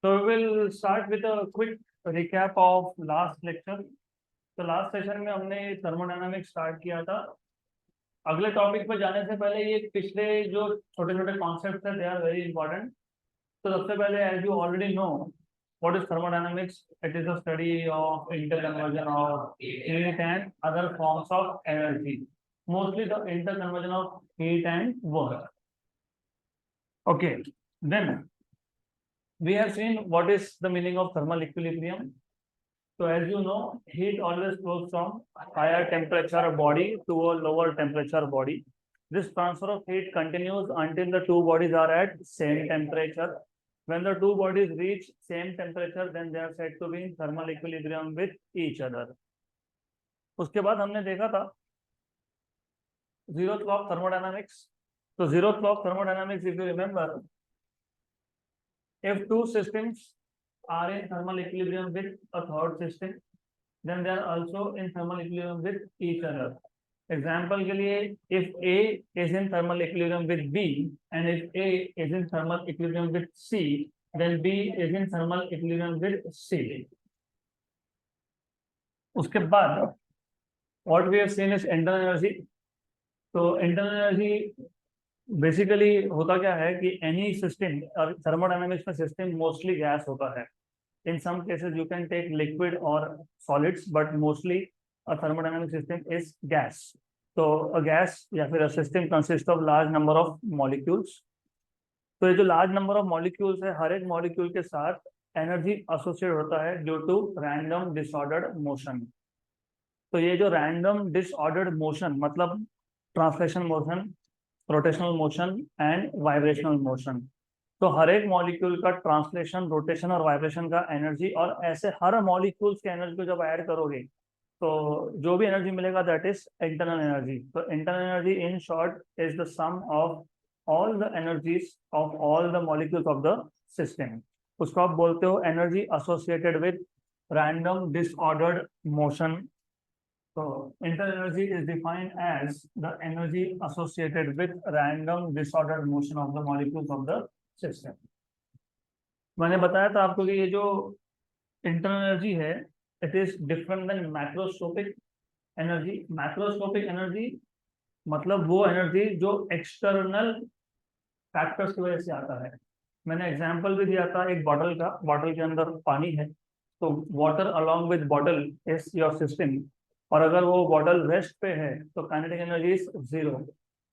So we will start with a quick recap of last lecture. तो last session में हमने thermodynamics start किया था. अगले टॉपिक पर जाने से पहले ये पिछले जो छोटे छोटे कॉन्सेप्ट्स हैं, दे आर वेरी इंपॉर्टेंट. तो सबसे पहले, as you already know what is thermodynamics, it is a study of interconversion of heat and other forms of energy, mostly the interconversion of heat and work. Okay, then we have seen what is the meaning of thermal equilibrium. So as you know, heat always flows from higher temperature body to a lower temperature body. This transfer of heat continues until the two bodies are at same temperature. When the two bodies reach same temperature, then they are said to be in thermal equilibrium with each other. उसके बाद हमने देखा था zeroth law of thermodynamics. So zeroth law of thermodynamics, if you remember, if two systems are in thermal equilibrium with a third system, then they are also in thermal equilibrium with each other. Example के लिए, if A is in thermal equilibrium with B and if A is in thermal equilibrium with C, then B is in thermal equilibrium with C. उसके बाद what we have seen is internal energy. तो internal energy basically होता क्या है कि any system, और thermodynamics में system mostly gas होता है. In some cases you can take liquid और solids, but mostly a thermodynamic system is gas. तो अ गैस या फिर a system consist of large number of molecules. तो ये जो लार्ज नंबर ऑफ मॉलिक्यूल्स है, हर एक मॉलिक्यूल के साथ एनर्जी एसोसिएट होता है due to random disordered motion. तो ये जो रैंडम डिसऑर्डर्ड मोशन मतलब translation motion, rotational motion and vibrational motion. तो हर एक मॉलिक्यूल का ट्रांसलेशन, रोटेशन और वाइब्रेशन का एनर्जी, और ऐसे हर मॉलिक्यूल्स के एनर्जी को जब ऐड करोगे तो जो भी एनर्जी मिलेगा दैट इज इंटरनल एनर्जी. तो internal energy in short is the sum of all the energies of all the molecules of the system. उसको आप बोलते हो energy associated with random disordered motion. So internal energy is defined as the energy associated with random disordered motion of the molecules of the system. मैंने बताया था आपको कि ये जो internal energy है, it is different than macroscopic energy. Macroscopic energy मतलब वो energy जो external factors की वजह से आता है. मैंने एग्जाम्पल भी दिया था एक बॉटल का. बॉटल के अंदर पानी है, तो water along with bottle is your system. और अगर वो बॉटल रेस्ट पे है तो काइनेटिक एनर्जी इज जीरो.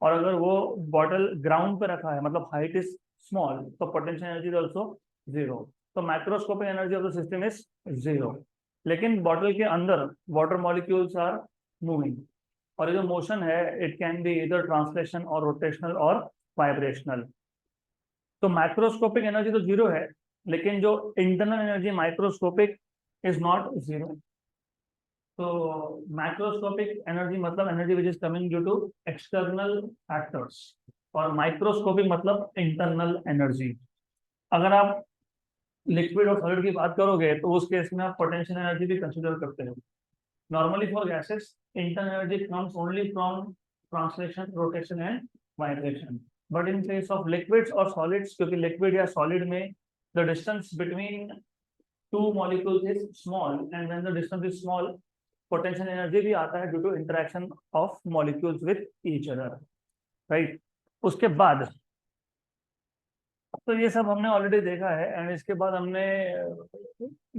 और अगर वो बॉटल ग्राउंड पे रखा है मतलब हाइट इज स्मॉल, तो potential energy is also zero. तो microscopic energy of the system is zero. लेकिन बॉटल के अंदर वाटर मॉलिक्यूल्स आर मूविंग, और ये जो मोशन है इट कैन बी इधर ट्रांसलेशन और रोटेशनल और वाइब्रेशनल. तो माइक्रोस्कोपिक एनर्जी तो जीरो है, लेकिन जो internal energy microscopic is not zero. तो मैक्रोस्कोपिक एनर्जी मतलब energy which is coming due to external factors, और माइक्रोस्कोपिक मतलब इंटरनल एनर्जी. अगर आप लिक्विड और सॉलिड की बात करोगे तो उस केस में आप पोटेंशियल एनर्जी भी कंसीडर करते हो. Normally for gases internal energy comes only from translation, rotation and vibration. But in case of liquids और सॉलिड्स, क्योंकि लिक्विड या सॉलिड में the distance between two molecules is small, and when the distance is small potential energy भी आता है due to interaction of molecules with each other, right. उसके बाद तो ये सब हमने ऑलरेडी देखा है. एंड इसके बाद हमने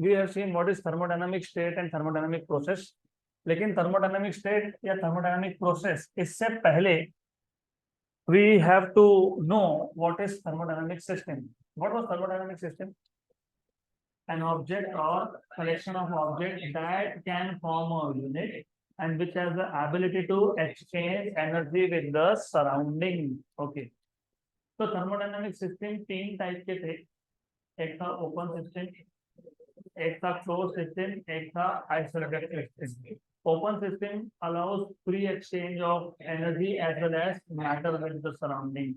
we have seen what is thermodynamic state and thermodynamic process. लेकिन थर्मोडायनामिक स्टेट या थर्मोडायनामिक प्रोसेस, इससे पहले we have to know what is thermodynamic system. What was thermodynamic system? An object or collection of objects that can form a unit and which has the ability to exchange energy with the surrounding. Okay. तो thermodynamic system तीन type के थे. एक था open system, एक था close system, एक था isolated system. Open system allows free exchange of energy as well as matter with the surrounding.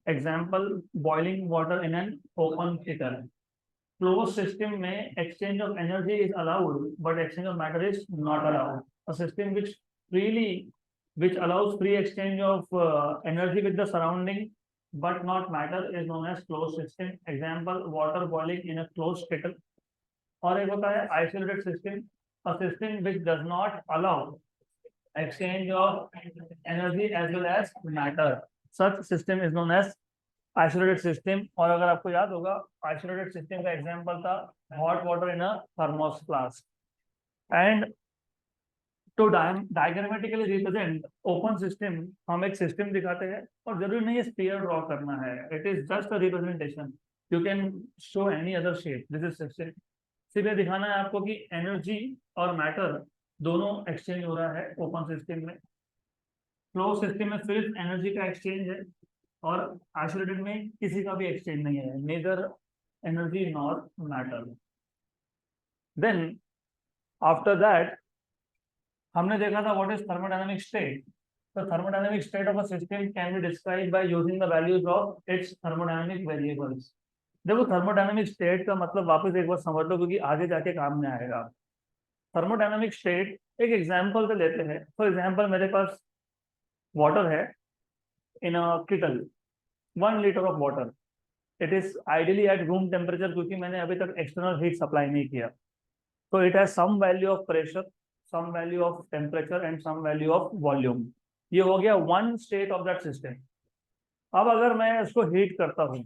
Example, boiling water in an open kettle. Close system में exchange of energy is allowed, but exchange of matter is not allowed. A system which allows free exchange of energy with the surrounding but not matter is known as closed system. Example, water boiling in a closed kettle. और एक होता है isolated system, a system which does not allow exchange of energy as well as matter. Such system is known as isolated system. और अगर आपको याद होगा, isolated system का example था hot water in a thermos flask. And तो diagrammatically represent open system, हम एक सिस्टम दिखाते हैं और जरूरी नहीं है स्फीयर ड्रॉ करना है, it is just a representation, you can show any other shape, this is system. सिर्फ ये दिखाना है आपको कि एनर्जी और मैटर दोनों एक्सचेंज हो रहा है ओपन सिस्टम में। क्लोज सिस्टम में सिर्फ एनर्जी का एक्सचेंज है और आइसोलेटेड में किसी का भी एक्सचेंज नहीं है, neither energy nor matter. Then after that हमने देखा था व्हाट इज थर्मोडायनामिक स्टेट। तो thermodynamic state of a system can be described by using the values of its thermodynamic variables. देखो थर्मोडायनामिक स्टेट का मतलब वापस एक बार समझ लो क्योंकि आगे जाके काम में आएगा। थर्मोडायनामिक स्टेट एक एग्जांपल से लेते हैं। फॉर एग्जांपल मेरे पास वाटर है in a kettle, 1 litre of water, it is ideally at room temperature क्योंकि मैंने अभी तक एक्सटर्नल हीट सप्लाई नहीं किया। तो it has some value of pressure, some value of temperature and some value of volume। ये हो गया one state of that system. अब अगर मैं इसको हीट करता हूँ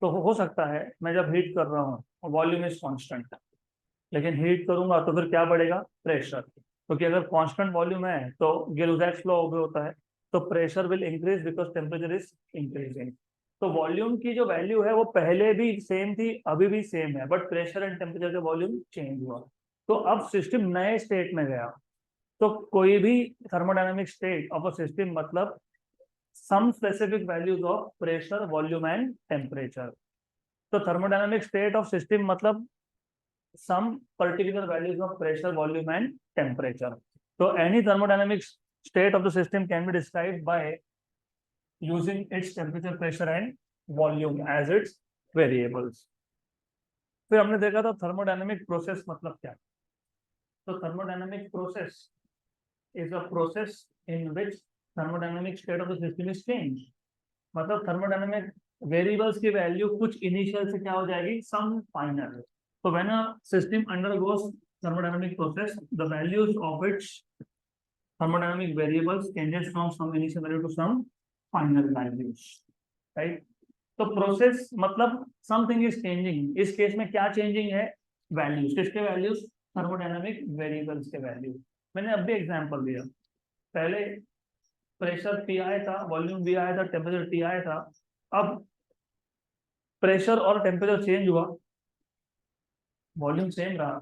तो हो सकता है मैं जब हीट कर रहा हूँ वॉल्यूम इज कांस्टेंट, लेकिन हीट करूंगा तो फिर क्या बढ़ेगा, प्रेशर। क्योंकि अगर कांस्टेंट वॉल्यूम है तो गिलुजैक्स लॉ होता है, तो pressure will increase because temperature is increasing. तो वॉल्यूम की जो वैल्यू है वो पहले भी सेम थी, अभी भी सेम है, बट प्रेशर एंड टेम्परेचर का वॉल्यूम चेंज हुआ। तो अब सिस्टम नए स्टेट में गया। तो कोई भी thermodynamic state of a system मतलब some specific values of pressure, volume and temperature. तो थर्मोडायनामिक स्टेट ऑफ सिस्टम मतलब some particular values of pressure, volume and temperature. So any thermodynamic state of the system can be described by using its temperature, pressure and volume as its variables. फिर हमने देखा था thermodynamic process मतलब क्या। तो thermodynamic process is a process in which thermodynamic state of the system is changed। मतलब thermodynamic variables की value कुछ इनिशियल से क्या हो जाएगी, some final. So when a system undergoes thermodynamic process, the values of its thermodynamic variables changes from some initial value to some final values, right? तो process मतलब something is changing. इस case में क्या changing है, values. किसके values, thermodynamic variables के value. मैंने अभी एग्जांपल दिया, पहले प्रेशर पी आया था, वॉल्यूम भी आया था, टेम्परेचर टी आया था। अब प्रेशर और टेम्परेचर चेंज हुआ, वॉल्यूम सेम रहा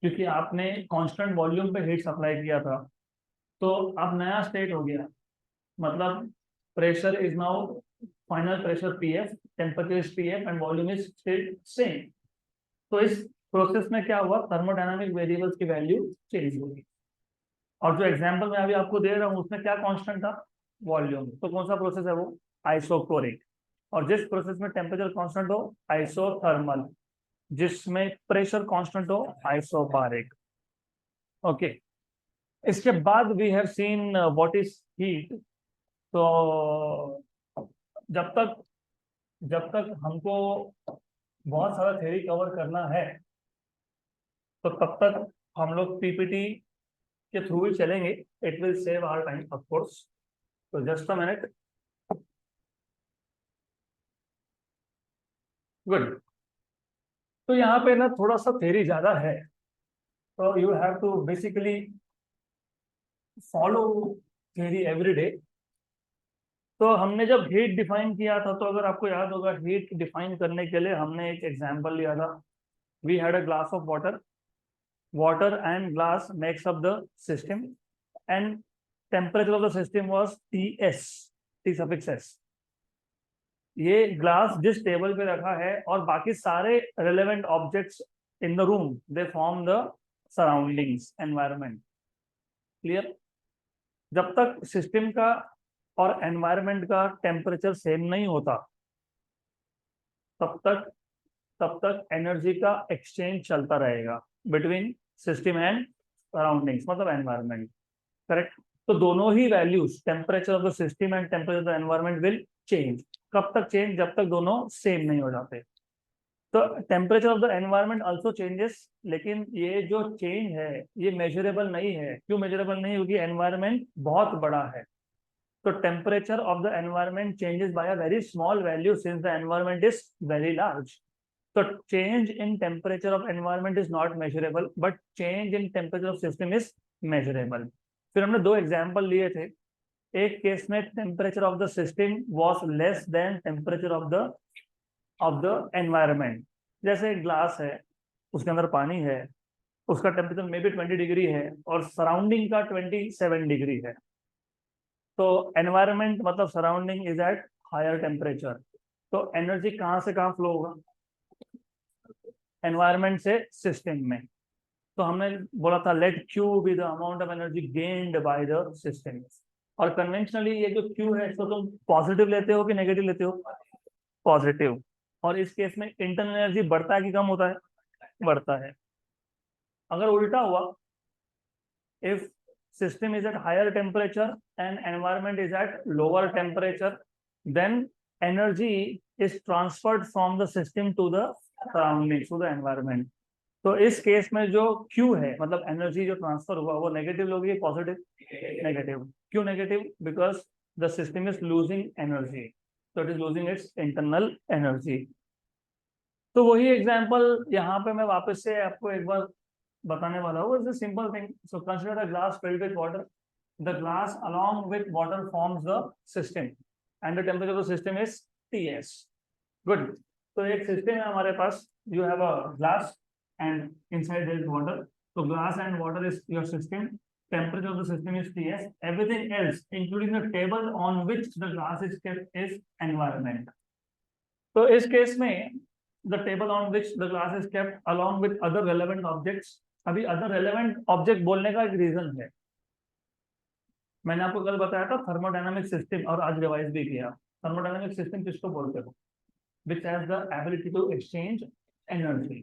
क्योंकि आपने कांस्टेंट वॉल्यूम पे हीट सप्लाई किया था। तो अब नया स्टेट हो गया, मतलब pressure is now final pressure PF, temperature is PF and volume is still same. तो इस प्रोसेस में क्या हुआ, थर्मोडायनामिक वेरिएबल्स की वैल्यू चेंज होगी। और जो एग्जांपल मैं अभी आपको दे रहा हूँ उसमें क्या कांस्टेंट था, वॉल्यूम। तो कौन सा प्रोसेस है वो, आइसोकोरिक। और जिस प्रोसेस में टेम्परेचर कांस्टेंट हो, आइसोथर्मल। जिसमें प्रेशर कांस्टेंट हो, आइसोबारिक। ओके, इसके बाद we have seen what is heat. तो जब तक हमको बहुत सारा थ्योरी कवर करना है तो तब तक हम लोग पीपीटी के थ्रू ही चलेंगे, it will save our time of course. तो जस्ट अ मिनट, गुड। तो यहाँ पे ना थोड़ा सा थ्योरी ज्यादा है, तो you have to basically follow theory every day. तो हमने जब हीट डिफाइन किया था, तो अगर आपको याद होगा हीट डिफाइन करने के लिए हमने एक एग्जांपल लिया था। We had a glass of water, water and glass makes up the system and temperature of the system was TS, T suffix S. ये ग्लास जिस टेबल पे रखा है और बाकी सारे relevant objects in the room, they form the surroundings, environment. Clear. जब तक सिस्टम का और एनवायरमेंट का टेम्परेचर सेम नहीं होता तब तक एनर्जी का एक्सचेंज चलता रहेगा बिटवीन सिस्टम एंड सराउंडिंग्स, मतलब एनवायरमेंट। करेक्ट। तो दोनों ही values, temperature of the system and temperature of the environment will change. कब तक चेंज? जब तक दोनों सेम नहीं हो जाते। तो temperature of the environment also changes, लेकिन ये जो चेंज है ये मेजरेबल नहीं है। क्यों मेजरेबल नहीं? क्योंकि एनवायरनमेंट बहुत बड़ा है। तो temperature of the environment changes by a very small value since the environment is very large. तो change in temperature of environment is not measurable, but change in temperature of system is measurable. फिर हमने दो example लिए थे। एक case में temperature of the system was less than temperature of the environment. जैसे एक ग्लास है, उसके अंदर पानी है, उसका टेम्परेचर मे बी 20 डिग्री है और सराउंडिंग का 27 डिग्री है। तो एनवायरनमेंट मतलब surrounding is at higher temperature. तो एनर्जी कहाँ से कहाँ फ्लो होगा? एनवायरनमेंट से सिस्टम में। तो हमने बोला था let Q be the amount of energy gained by the system. और कन्वेंशनली ये जो क्यू है इसको तुम पॉजिटिव लेते हो कि नेगेटिव लेते हो? पॉजिटिव। और इस केस में इंटरनल एनर्जी बढ़ता है कि कम होता है? बढ़ता है। अगर उल्टा हुआ, if system is at higher temperature and environment is at lower temperature, then energy is transferred from the system to the surroundings, to the environment. तो इस केस में जो Q है, मतलब एनर्जी जो ट्रांसफर हुआ, वो नेगेटिव होगी पॉजिटिव? नेगेटिव। क्यों negative? Because the system is losing energy, तो it is losing its internal energy. तो वही एग्जांपल यहाँ पे मैं वापस से आपको एक बार बताने वाला हूँ। It's a simple thing. So consider the glass filled with water. The glass along with water forms the system and the temperature of the system is Ts. Good. तो एक सिस्टम है हमारे पास। You have a glass and inside there is water. So glass and water is your system. Temperature of the system is Ts. Everything else, including the table on which the glass is kept, is environment. तो इस case में the table on which the glass is kept along with other relevant objects. अभी other relevant object बोलने का एक reason है। मैंने आपको कल बताया था थर्मोडायनामिक सिस्टम, और आज रिवाइज भी किया। थर्मोडायनामिक सिस्टम किसको बोलते हो? Which has the ability to exchange energy.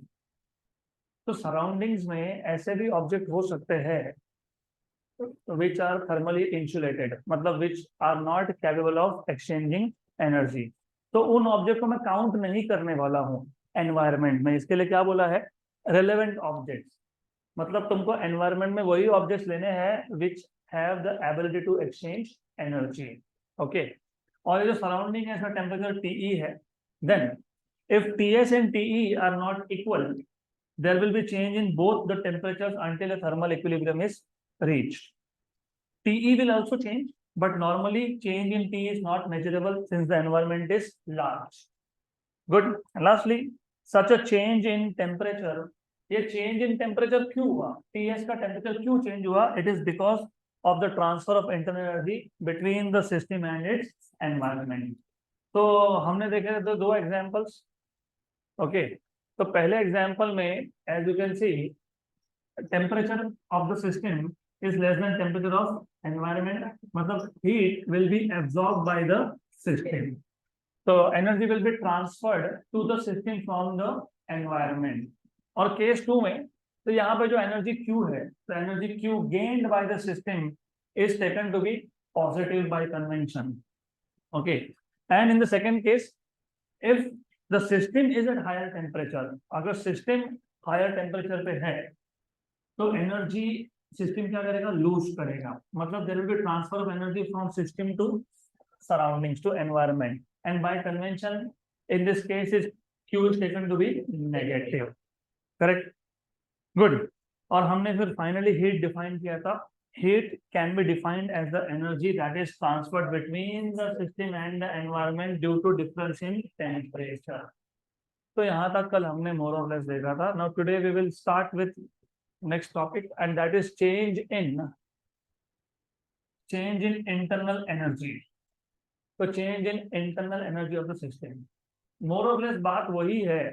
तो सराउंडिंग्स में ऐसे भी ऑब्जेक्ट हो सकते हैं विच आर थर्मली इंसुलेटेड, मतलब which are not capable of exchanging energy. तो उन ऑब्जेक्ट को मैं काउंट नहीं करने वाला हूँ एनवायरमेंट में। इसके लिए क्या बोला है? Relevant objects. मतलब तुमको एनवायरमेंट में वही ऑब्जेक्ट्स लेने हैं which have the ability to exchange energy. Okay. और ये जो सराउंडिंग है इसमें टेम्परेचर टीई है, then if TS and TE are not equal, there will be change in both the temperatures until a thermal equilibrium is reached. TE will also change, but normally change in T is not measurable since the environment is large. Good. And lastly, such a change in temperature, ये change in temperature क्यों हुआ? TS का temperature क्यों change हुआ? It is because of the transfer of internal energy between the system and its environment. तो हमने देखे थे दो एग्जांपल्स। ओके। तो पहले एग्जांपल में as you can see temperature of the system is less than temperature of environment, मतलब heat will be absorbed by the system. So energy will be transferred to the system from the environment. और case 2 में तो यहाँ पे जो energy Q है, तो energy Q gained by the system is taken to be positive by convention. Okay. And in the second case, if the system is at higher temperature, अगर system higher temperature पे है तो energy system क्या करेगा? Lose करेगा। मतलब there will be transfer of energy from system to surroundings to environment, and by convention in this case is Q is taken to be negative. Correct. Good. और हमने फिर फाइनली हीट डिफाइन किया था। Heat can be defined as the energy that is transferred between the system and the environment due to difference in temperature. तो यहाँ तक कल हमने मोर और लेस देखा था। Now today we will start with next topic, and that is change in internal energy. तो change in internal energy of the system, more or less बात वही है।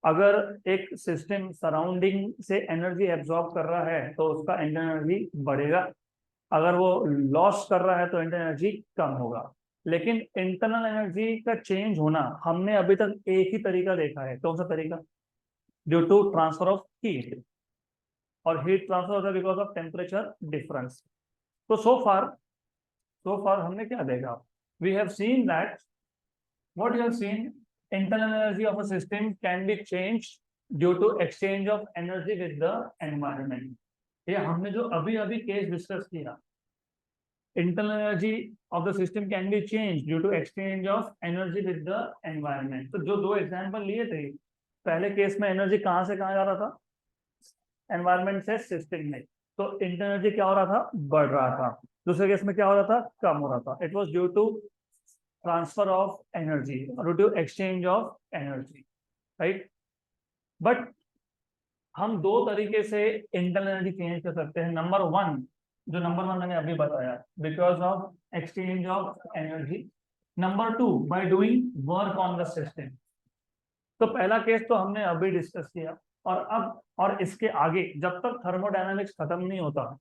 अगर एक सिस्टम सराउंडिंग से एनर्जी एब्जॉर्ब कर रहा है तो उसका इंटरनल एनर्जी बढ़ेगा, अगर वो लॉस कर रहा है तो इंटरनल एनर्जी कम होगा। लेकिन इंटरनल एनर्जी का चेंज होना हमने अभी तक एक ही तरीका देखा है। कौन सा तरीका? Due to transfer of heat. और हीट ट्रांसफर होता है बिकॉज ऑफ टेम्परेचर डिफरेंस। तो so far हमने क्या देखा? We have seen that what you have seen, internal energy of a system can be changed due to exchange of energy with the environment. ये हमने जो अभी अभी केस डिस्कस किया, internal energy of the system can be changed due to exchange of energy with the environment. तो जो दो example लिए थे, पहले केस में एनर्जी कहाँ से कहाँ जा रहा था? एनवायरमेंट से सिस्टम में, तो इंटरनल एनर्जी क्या हो रहा था? बढ़ रहा था। दूसरे केस में क्या हो रहा था? कम हो रहा था। It was due to transfer of energy, due to exchange of energy, right. But हम दो तरीके से इंटरनल एनर्जी चेंज कर सकते हैं। नंबर वन, जो नंबर वन मैंने अभी बताया, because of exchange of energy. Number two, by doing work on the system. तो पहला केस तो हमने अभी डिस्कस किया, और अब और इसके आगे जब तक थर्मोडायनामिक्स खत्म नहीं होता,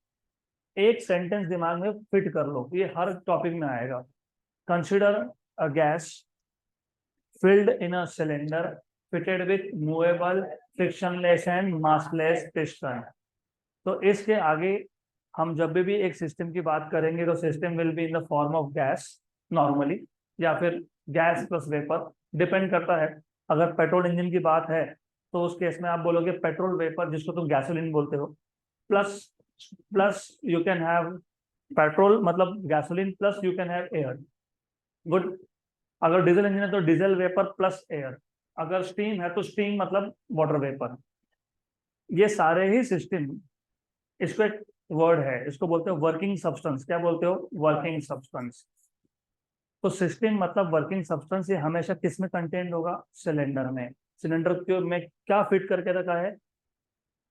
एक सेंटेंस दिमाग में फिट कर लो, ये हर टॉपिक में आएगा। Consider a gas filled in a cylinder fitted with movable frictionless and massless piston. तो इसके आगे हम जब भी एक सिस्टम की बात करेंगे तो system will be in the form of gas normally, या फिर गैस प्लस वेपर, डिपेंड करता है। अगर पेट्रोल इंजन की बात है तो उस केस में आप बोलोगे पेट्रोल वेपर, जिसको तुम गैसोलीन बोलते हो, plus plus you can have petrol मतलब gasoline plus you can have air, good. अगर डीजल इंजन है तो डीजल वेपर प्लस एयर। अगर स्टीम है तो स्टीम मतलब वाटर वेपर। ये सारे ही सिस्टम, इसको एक वर्ड है, इसको बोलते हो वर्किंग सब्सटेंस। क्या बोलते हो? Working substance. तो सिस्टम मतलब वर्किंग सब्सटेंस, ये हमेशा किस में कंटेंट होगा? सिलेंडर में। सिलेंडर के में क्या फिट करके रखा है?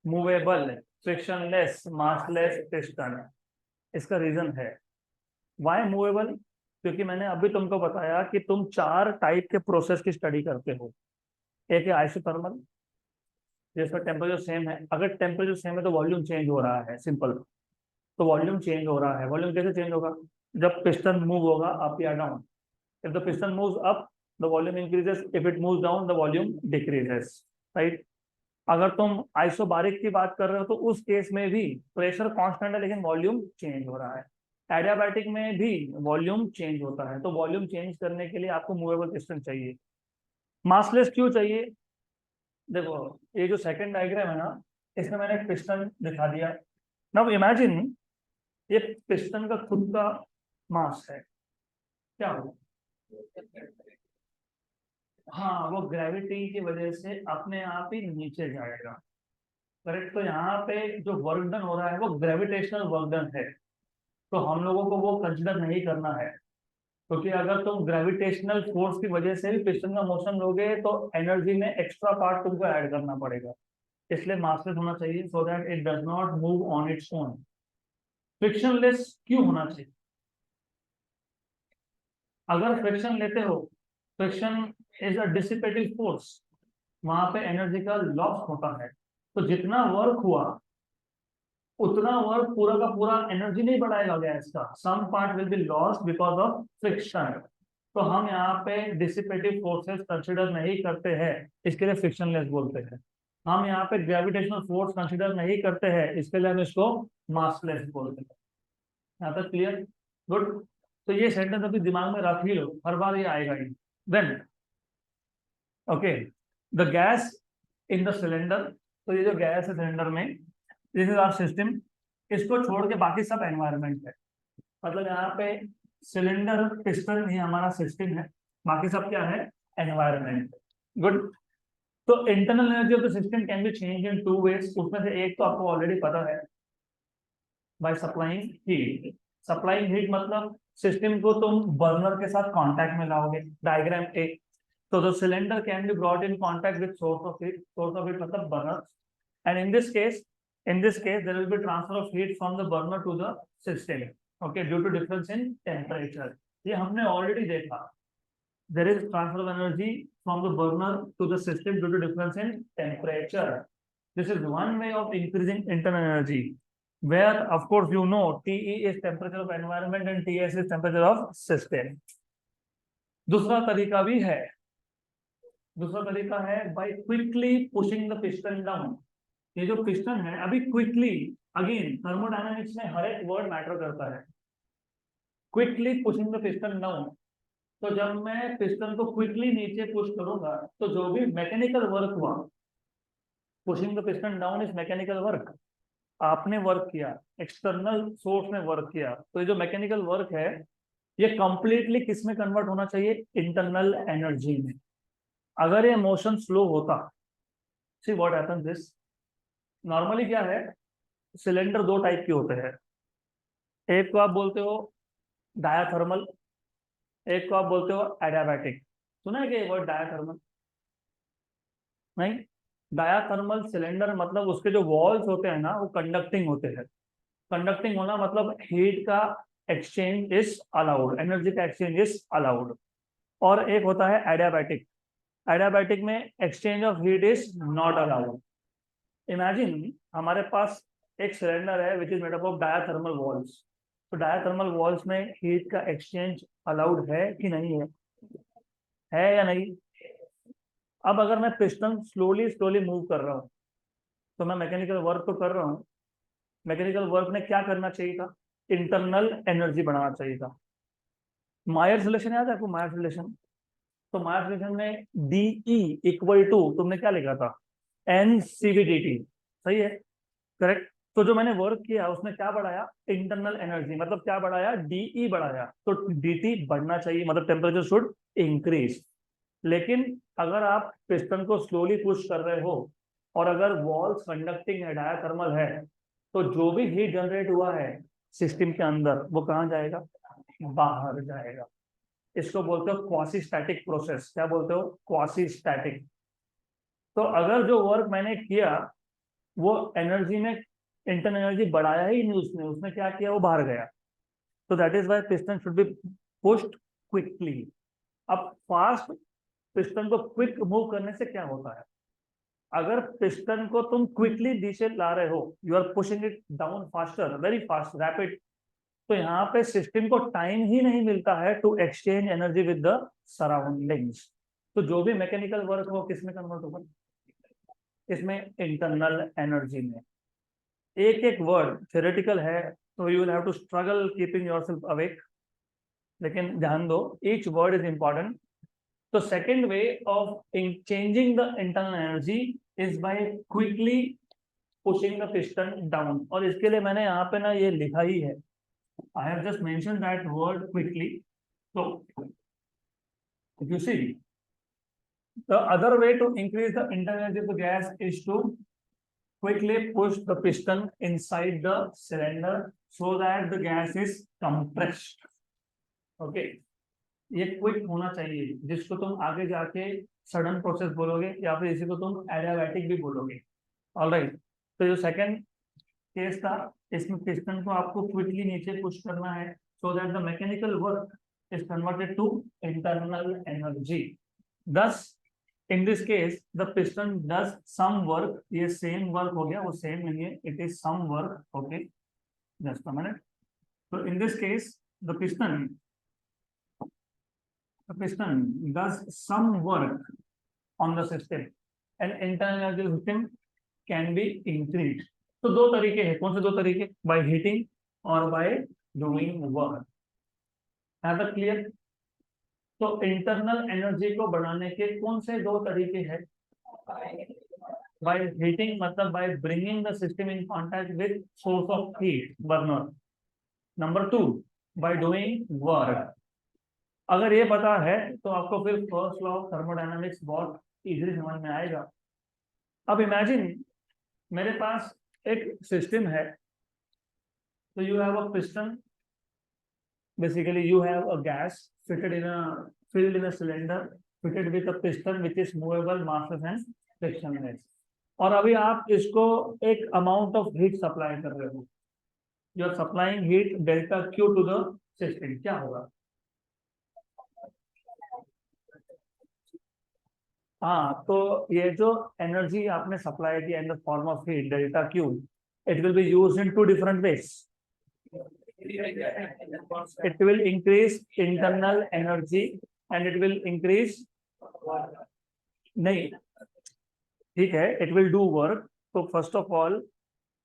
Movable frictionless massless piston. इसका रीजन है वाई मूवेबल, क्योंकि मैंने अभी तुमको बताया कि तुम चार टाइप के प्रोसेस की स्टडी करते हो। एक है आइसोथर्मल, जिसका टेम्परेचर सेम है। अगर टेम्परेचर सेम है तो वॉल्यूम चेंज हो रहा है, सिंपल। तो वॉल्यूम चेंज हो रहा है। वॉल्यूम कैसे चेंज होगा? जब पिस्टन मूव होगा अप या down. If the piston moves up the volume increases, if it moves down the volume decreases, right. अगर तुम आइसोबारिक की बात कर रहे हो तो उस केस में भी प्रेशर कांस्टेंट है लेकिन वॉल्यूम चेंज हो रहा है। एडियाबैटिक में भी वॉल्यूम चेंज होता है। तो वॉल्यूम चेंज करने के लिए आपको मूवेबल पिस्टन चाहिए। मासलेस क्यों चाहिए? देखो, ये जो सेकंड डायग्राम है ना, इसमें मैंने एक पिस्टन दिखा दिया। नाउ इमेजिन ये पिस्टन का खुद का मास है, क्या होगा? हाँ, वो ग्रेविटी की वजह से अपने आप ही नीचे जाएगा, करेक्ट। तो यहाँ पे जो वर्क डन हो रहा है वो ग्रेविटेशनल वर्क डन है। तो हम लोगों को वो कंसिडर नहीं करना है, क्योंकि अगर तुम ग्रेविटेशनल फोर्स की वजह से भी पिस्टन का मोशन लोगे तो एनर्जी में एक्स्ट्रा पार्ट तुमको ऐड करना पड़ेगा। इसलिए मासलेस होना चाहिए, so that it does not move on its own. Frictionless क्यों होना चाहिए? अगर फ्रिक्शन लेते हो, friction is a dissipative force, वहां पे एनर्जी का लॉस होता है। तो जितना वर्क हुआ उतना वर्क पूरा का पूरा एनर्जी नहीं बढ़ाएगा गैस का, some part will be lost because of friction. तो हम यहाँ पे डिसिपेटिव फोर्सेस कंसिडर नहीं करते हैं, इसके लिए फ्रिक्शनलेस बोलते हैं। हम यहाँ पे ग्रेविटेशनल फोर्स कंसिडर नहीं करते हैं, इसके लिए हम इसको मासलेस बोलते हैं। यहाँ तक क्लियर? गुड। तो ये सेंटेंस अभी दिमाग में रख ही लो, हर बार ये आएगा ही। Then okay, the gas in the cylinder. तो ये जो गैस है सिलेंडर में, दिस इज आवर सिस्टम। इसको छोड़ के बाकी सब एनवायरनमेंट है। मतलब यहाँ पे सिलेंडर पिस्टन ही हमारा सिस्टम है, बाकी सब क्या है? एनवायरनमेंट। गुड। तो internal energy of the system can be change in two ways. उसमें से एक तो आपको ऑलरेडी पता है, by supplying heat. Supplying heat मतलब सिस्टम को तुम बर्नर के साथ कांटेक्ट में लाओगे, डायग्राम एक। तो the cylinder can be brought in contact with source of heat. Source of heat मतलब burner. And in this case there will be transfer of heat from the burner to the system, okay, due to difference in temperature. ये हमने already देखा, there is transfer of energy from the burner to the system due to difference in temperature. This is one way of increasing internal energy, where of course you know TE is temperature of environment and TS is temperature of system. दूसरा तरीका भी है, by quickly pushing the piston down. ये जो piston है अभी quickly, again thermodynamics में हर एक वर्ड मैटर करता है। Quickly pushing the piston down, तो जब मैं पिस्टन को क्विकली नीचे पुश करूंगा तो जो भी मैकेनिकल वर्क हुआ, pushing the piston down is mechanical work, आपने वर्क किया, एक्सटर्नल सोर्स ने वर्क किया, तो ये जो मैकेनिकल वर्क है ये कंप्लीटली किस में कन्वर्ट होना चाहिए, इंटरनल एनर्जी में। अगर ये मोशन स्लो होता, see what happens this, normally क्या है, सिलेंडर दो टाइप के होते हैं, एक को आप बोलते हो डायाथर्मल, एक को आप बोलते हो एडियाबैटिक। सुना है कि वर्ड डायाथर्मल? नहीं, डायाथर्मल सिलेंडर मतलब उसके जो वॉल्स होते हैं ना वो कंडक्टिंग होते हैं। कंडक्टिंग होना मतलब हीट का एक्सचेंज इज अलाउड, एनर्जी का एक्सचेंज इज अलाउड। और एक होता है एडियाबैटिक, एडियाबैटिक में exchange of heat is not allowed. Imagine हमारे पास एक सिलेंडर है which is made up of diathermal walls, तो डायाथर्मल वॉल्स में हीट का एक्सचेंज अलाउड है कि नहीं है या नहीं? अब अगर मैं पिस्टन स्लोली स्लोली मूव कर रहा हूँ तो मैं मैकेनिकल वर्क तो कर रहा हूँ, मैकेनिकल वर्क में क्या करना चाहिए था, इंटरनल एनर्जी बढ़ाना चाहिए था। मायर्स रिलेशन याद है आपको, मायर्स रिलेशन? तो मायर्स रिलेशन में डीई इक्वल टू तुमने क्या लिखा था, N C V D T, सही है, करेक्ट। तो जो मैंने वर्क किया उसमें क्या बढ़ाया, इंटरनल एनर्जी, मतलब क्या बढ़ाया, डीई बढ़ाया, तो डीटी बढ़ना चाहिए, मतलब टेम्परेचर शुड इंक्रीज। लेकिन अगर आप पिस्टन को स्लोली पुश कर रहे हो और अगर वॉल्स कंडक्टिंग है, डायाथर्मल है, तो जो भी हीट जनरेट हुआ है सिस्टम के अंदर वो कहाँ जाएगा, बाहर जाएगा। इसको बोलते हो क्वासी स्टैटिक प्रोसेस। क्या बोलते हो, क्वासी स्टैटिक। तो अगर जो वर्क मैंने किया वो एनर्जी में, इंटरनल एनर्जी बढ़ाया ही नहीं उसने, उसने क्या किया, वो बाहर गया। तो that is why piston should be pushed quickly. अब फास्ट पिस्टन को क्विक मूव करने से क्या होता है, अगर पिस्टन को तुम क्विकली नीचे ला रहे हो, you are pushing it down faster, very fast, rapid, तो यहाँ पे सिस्टम को टाइम ही नहीं मिलता है to exchange energy with the surroundings. तो जो भी मैकेनिकल वर्क हो किसमें कन्वर्ट होगा, इसमें इंटरनल एनर्जी में। एक एक वर्ड थ्योरेटिकल है तो you will have to struggle keeping yourself awake, लेकिन ध्यान दो ईच वर्ड इज इंपॉर्टेंट। तो second way of changing the internal energy is by quickly pushing the piston down, और इसके लिए मैंने यहाँ पे ना ये लिखा ही है, I have just mention that word quickly. तो if you see, the other way to increase the internal energy of the gas is to quickly push the piston inside the cylinder so that the gas is compressed. Okay, ये quick होना चाहिए, जिसको तुम आगे जाके sudden process बोलोगे या फिर इसी को तुम एडियाबैटिक भी बोलोगे। ऑलराइट, तो जो सेकंड केस था इसमें पिस्टन को आपको क्विकली नीचे पुश करना है so that the mechanical work is converted to internal energy. Thus in this case the piston does some work, ये सेम वर्क हो गया, वो सेम नहीं है, it is some work. Okay, just a minute. तो in this case the piston does some work on the system and internal energy of the system can be increased। तो दो तरीके हैं, कौन से दो तरीके, बाय हीटिंग और बाय डूइंग वर्क। है तो क्लियर? तो इंटरनल एनर्जी को बढ़ाने के कौन से दो तरीके हैं, बाय हीटिंग मतलब by bringing the system in contact with source of heat burner. Number two, by doing work. अगर ये पता है तो आपको फिर फर्स्ट लॉ ऑफ थर्मोडायनामिक्स बहुत इजीली समझ में आएगा। अब इमेजिन मेरे पास एक सिस्टम है, तो you have a piston, basically you have a gas fitted in a filled in a cylinder fitted with a piston which is movable masses and frictionless, और अभी आप इसको एक अमाउंट ऑफ हीट सप्लाई कर रहे हो, you are supplying heat delta Q to the system, क्या होगा? हाँ, तो ये जो एनर्जी आपने सप्लाई की in the form of heat delta Q, it will be used in two different ways. It will increase internal energy and it will increase, नहीं ठीक है, it will do work, तो first of all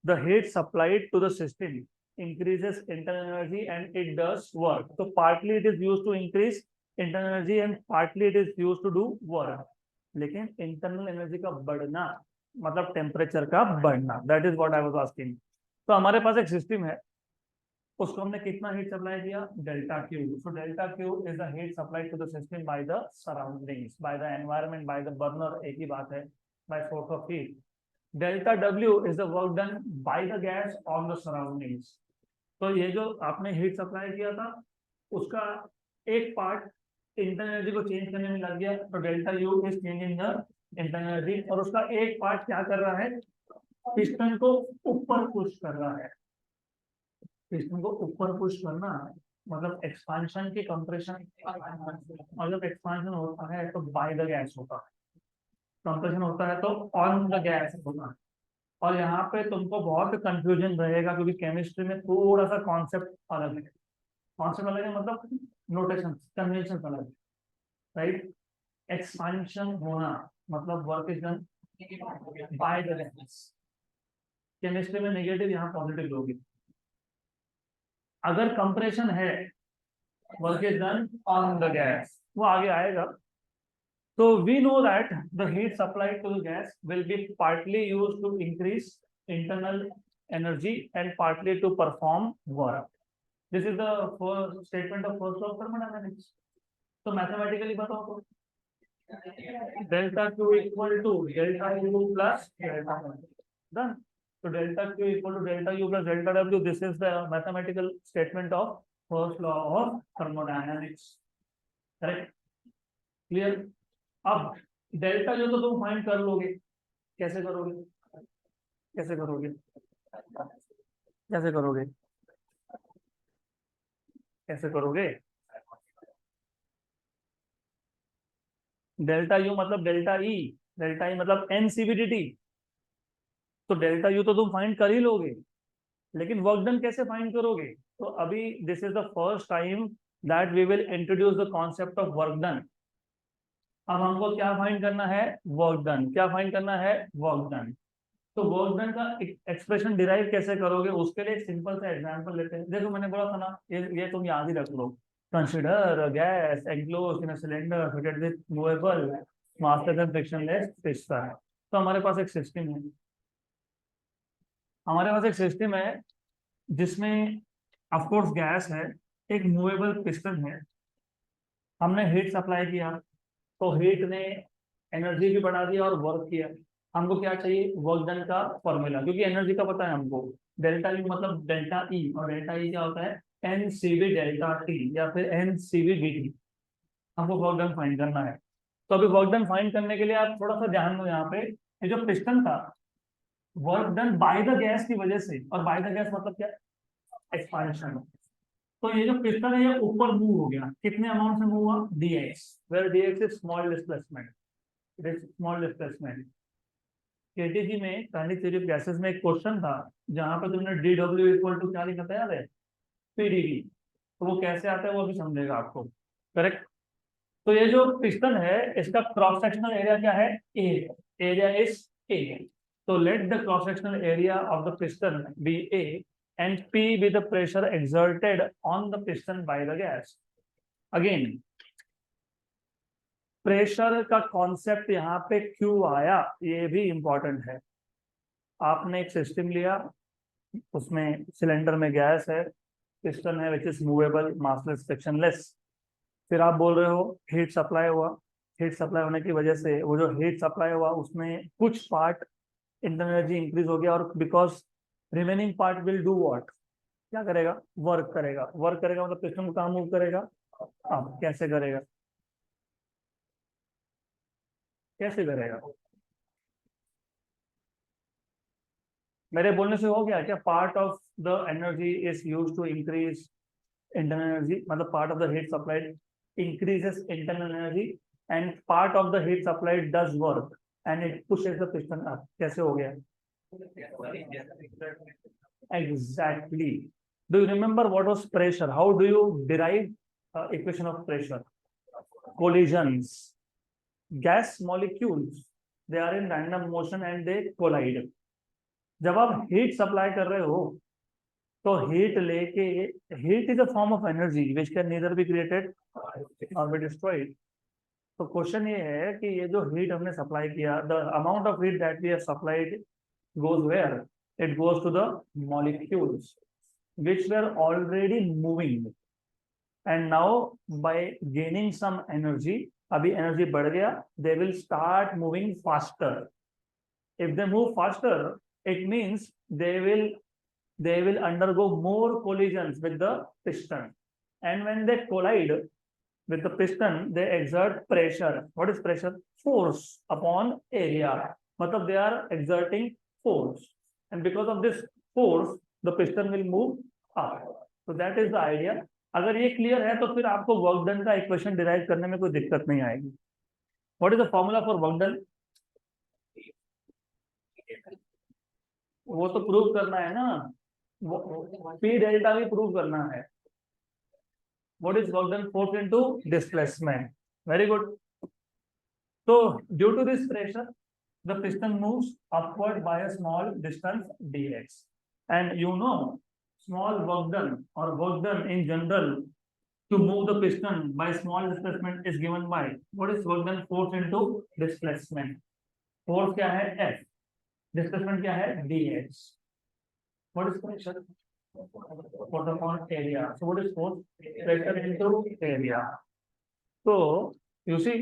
the heat supplied to the system increases internal energy and it does work. So partly it is used to increase internal energy and partly it is used to do work. लेकिन internal energy का बढ़ना मतलब temperature का बढ़ना, that is what I was asking. तो हमारे पास एक सिस्टम है, उसको हमने कितना हीट सप्लाई दिया, delta Q. So delta Q is the heat supply to the system by the surroundings, by the environment, by the burner, एक ही बात है, by source of heat. Delta W is the work done by the gas on the surroundings. तो ये जो आपने heat supply किया था उसका एक पार्ट इंटरनल एनर्जी को चेंज करने में लग गया, तो delta U is changing the internal energy, और उसका एक पार्ट क्या कर रहा है, पिस्टन को ऊपर पुश कर रहा है। पिस्टन को ऊपर पुश करना मतलब एक्सपांशन की कंप्रेशन, मतलब एक्सपांशन होता है तो बाय द गैस होता है, कंप्रेशन होता है तो ऑन द गैस होता है। और यहाँ पे तुमको बहुत कंफ्यूजन रहेगा क्योंकि केमिस्ट्री में थोड़ा सा कॉन्सेप्ट अलग है। कॉन्सेप्ट अलग है मतलब नोटेशन कन्वेंशन अलग है, राइट। एक्सपांशन होना मतलब work is done by the gas. Chemistry में नेगेटिव, यहाँ पॉजिटिव लोगे। अगर कंप्रेशन है, work is done on the gas, वो आगे आएगा। So we know that the heat supplied to the gas will be partly used to increase internal energy and partly to perform work. This is the first statement of first law of thermodynamics. So mathematically बताओ तो delta Q equal to delta U plus delta W. Done. So delta Q equal to delta U plus delta W. This is the mathematical statement of first law of thermodynamics. Correct? Clear? अब delta जो तो तुम find कर लोगे, कैसे करोगे, कैसे करोगे, कैसे करोगे, कैसे करोगे? डेल्टा यू मतलब डेल्टा ई, डेल्टा ई मतलब एनसीबीडीटी। तो डेल्टा यू तो तुम फाइंड कर ही लोगे, लेकिन वर्क डन कैसे फाइंड करोगे? तो अभी this is the first time that we will introduce the concept of work done. अब हमको क्या फाइंड करना है, वर्क डन। क्या फाइंड करना है, वर्क डन। तो वर्क डन का एक्सप्रेशन डिराइव कैसे करोगे, उसके लिए एक सिंपल सा एग्जांपल लेते हैं। देखो मैंने बोला था ना, ये तुम याद ही रख लो। Consider gas enclosed in a cylinder fitted with movable massless and frictionless piston. तो हमारे पास एक सिस्टम है, हमारे पास एक सिस्टम है जिसमें ऑफ कोर्स गैस है, एक मूवेबल पिस्टन है। हमने हीट सप्लाई किया तो हीट ने एनर्जी भी बढ़ा दिया और वर्क किया। हमको क्या चाहिए, वर्क डन का फॉर्मूला, क्योंकि एनर्जी का पता है हमको, डेल्टा यू मतलब डेल्टा ई, और डेल्टा ई क्या होता है, N C B delta T या फिर N C B D T. हमको वर्क डन फाइंड करना है। तो अभी वर्क डन फाइंड करने के लिए आप थोड़ा सा ध्यान दो, यहाँ पे ये जो पिस्टन था, work done by the gas की वजह से, और बाय द गैस मतलब क्या, एक्सपांशन। तो ये जो पिस्टन है ये ऊपर मूव हो गया, कितने अमाउंट से मूव हुआ, dx, where dx is small displacement, it is small displacement. KTG में पहली थ्योरी ऑफ गैसेस में एक क्वेश्चन था जहां पे तुमने dw इक्वल टू क्या लिखा था याद है, pdv। तो वो कैसे आता है वो भी समझेगा आपको, करेक्ट। तो ये जो पिस्टन है इसका क्रॉस सेक्शनल एरिया क्या है, ए, एरिया इज ए। तो let the cross sectional area of the piston be A and P be the pressure exerted on the piston by the gas. Again, pressure का concept यहाँ पे क्यों आया, ये भी इंपॉर्टेंट है। आपने एक सिस्टम लिया, उसमें सिलेंडर में गैस है, पिस्टन है which is movable massless frictionless. फिर आप बोल रहे हो हीट सप्लाई हुआ, हीट सप्लाई होने की वजह से वो जो हीट सप्लाई हुआ उसमें कुछ पार्ट इंटरनल एनर्जी इंक्रीज हो गया, और because remaining part will do what, क्या करेगा, वर्क करेगा। वर्क करेगा मतलब पिस्टन को कहाँ मूव करेगा, अब कैसे करेगा, कैसे करेगा, मेरे बोलने से हो गया क्या, part of the energy is use to increase internal energy, मतलब part of the heat supplied increases internal energy and part of the heat supplied does work and it pushes the piston up. कैसे हो गया, exactly. Do you remember what was pressure? How do you derive equation of pressure? Collisions. Gas molecules, they are in random motion and they collide. जब आप heat supply कर रहे हो तो heat लेके, heat is a form of energy which can neither be created और be destroyed. तो question ये है कि ये जो हीट हमने सप्लाई किया, the amount of heat that we have supplied goes where? It goes to the molecules which were already moving, and now by gaining some energy, अभी energy बढ़ गया, they will start moving faster. If they move faster, it means they will undergo more collisions with the piston, and when they collide with the piston, they exert pressure. What is pressure? Force upon area. मतलब they are exerting force, and because of this force the piston will move up. So that is the idea. अगर ये clear है तो फिर आपको work done का equation derive करने में कोई दिक्कत नहीं आएगी। What is the formula for work done? वो तो प्रूव करना है ना, पी डेल्टा भी प्रूव करना है। What is work done? Force into displacement. Very good. So due to this pressure, the piston moves upward by a small distance dx. And you know, small work done or work done in general to move the piston by small displacement is given by, what is work done? Force into displacement. Force क्या है? F. Displacement क्या है? dx. What is pressure? For the on area. So what is force? Pressure into area. So you see,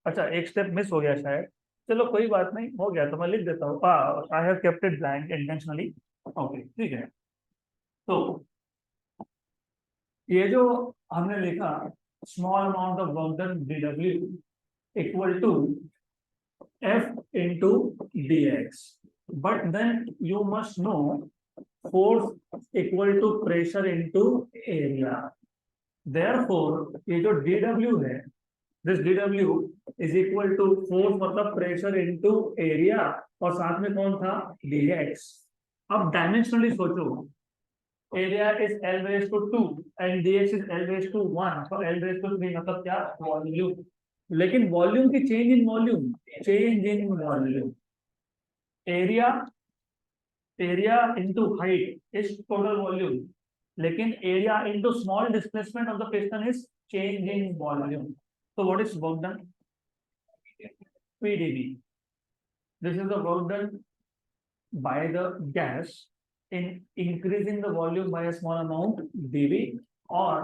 अच्छा एक step miss हो गया शायद, चलो कोई बात नहीं, हो गया तो मैं लिख देता हूँ। I have kept it blank intentionally. Okay ठीक है। तो ये जो हमने लिखा small amount of work done dw equal to f into dx, but then you must know force equal to pressure into area. Therefore ये जो dw है, this dw is equal to force मतलब pressure into area, और साथ में कौन था? dx। अब डायमेंशनली सोचो, area is L raised to 2 and dx is L raised to 1, so L raised to 3 मतलब क्या? वॉल्यूम। लेकिन वॉल्यूम की change in volume, change in volume, area area into height is total volume, लेकिन area into small displacement of the piston is change in volume. So what is work done? PdV. This is the work done by the gas in increasing the volume by a small amount dV, or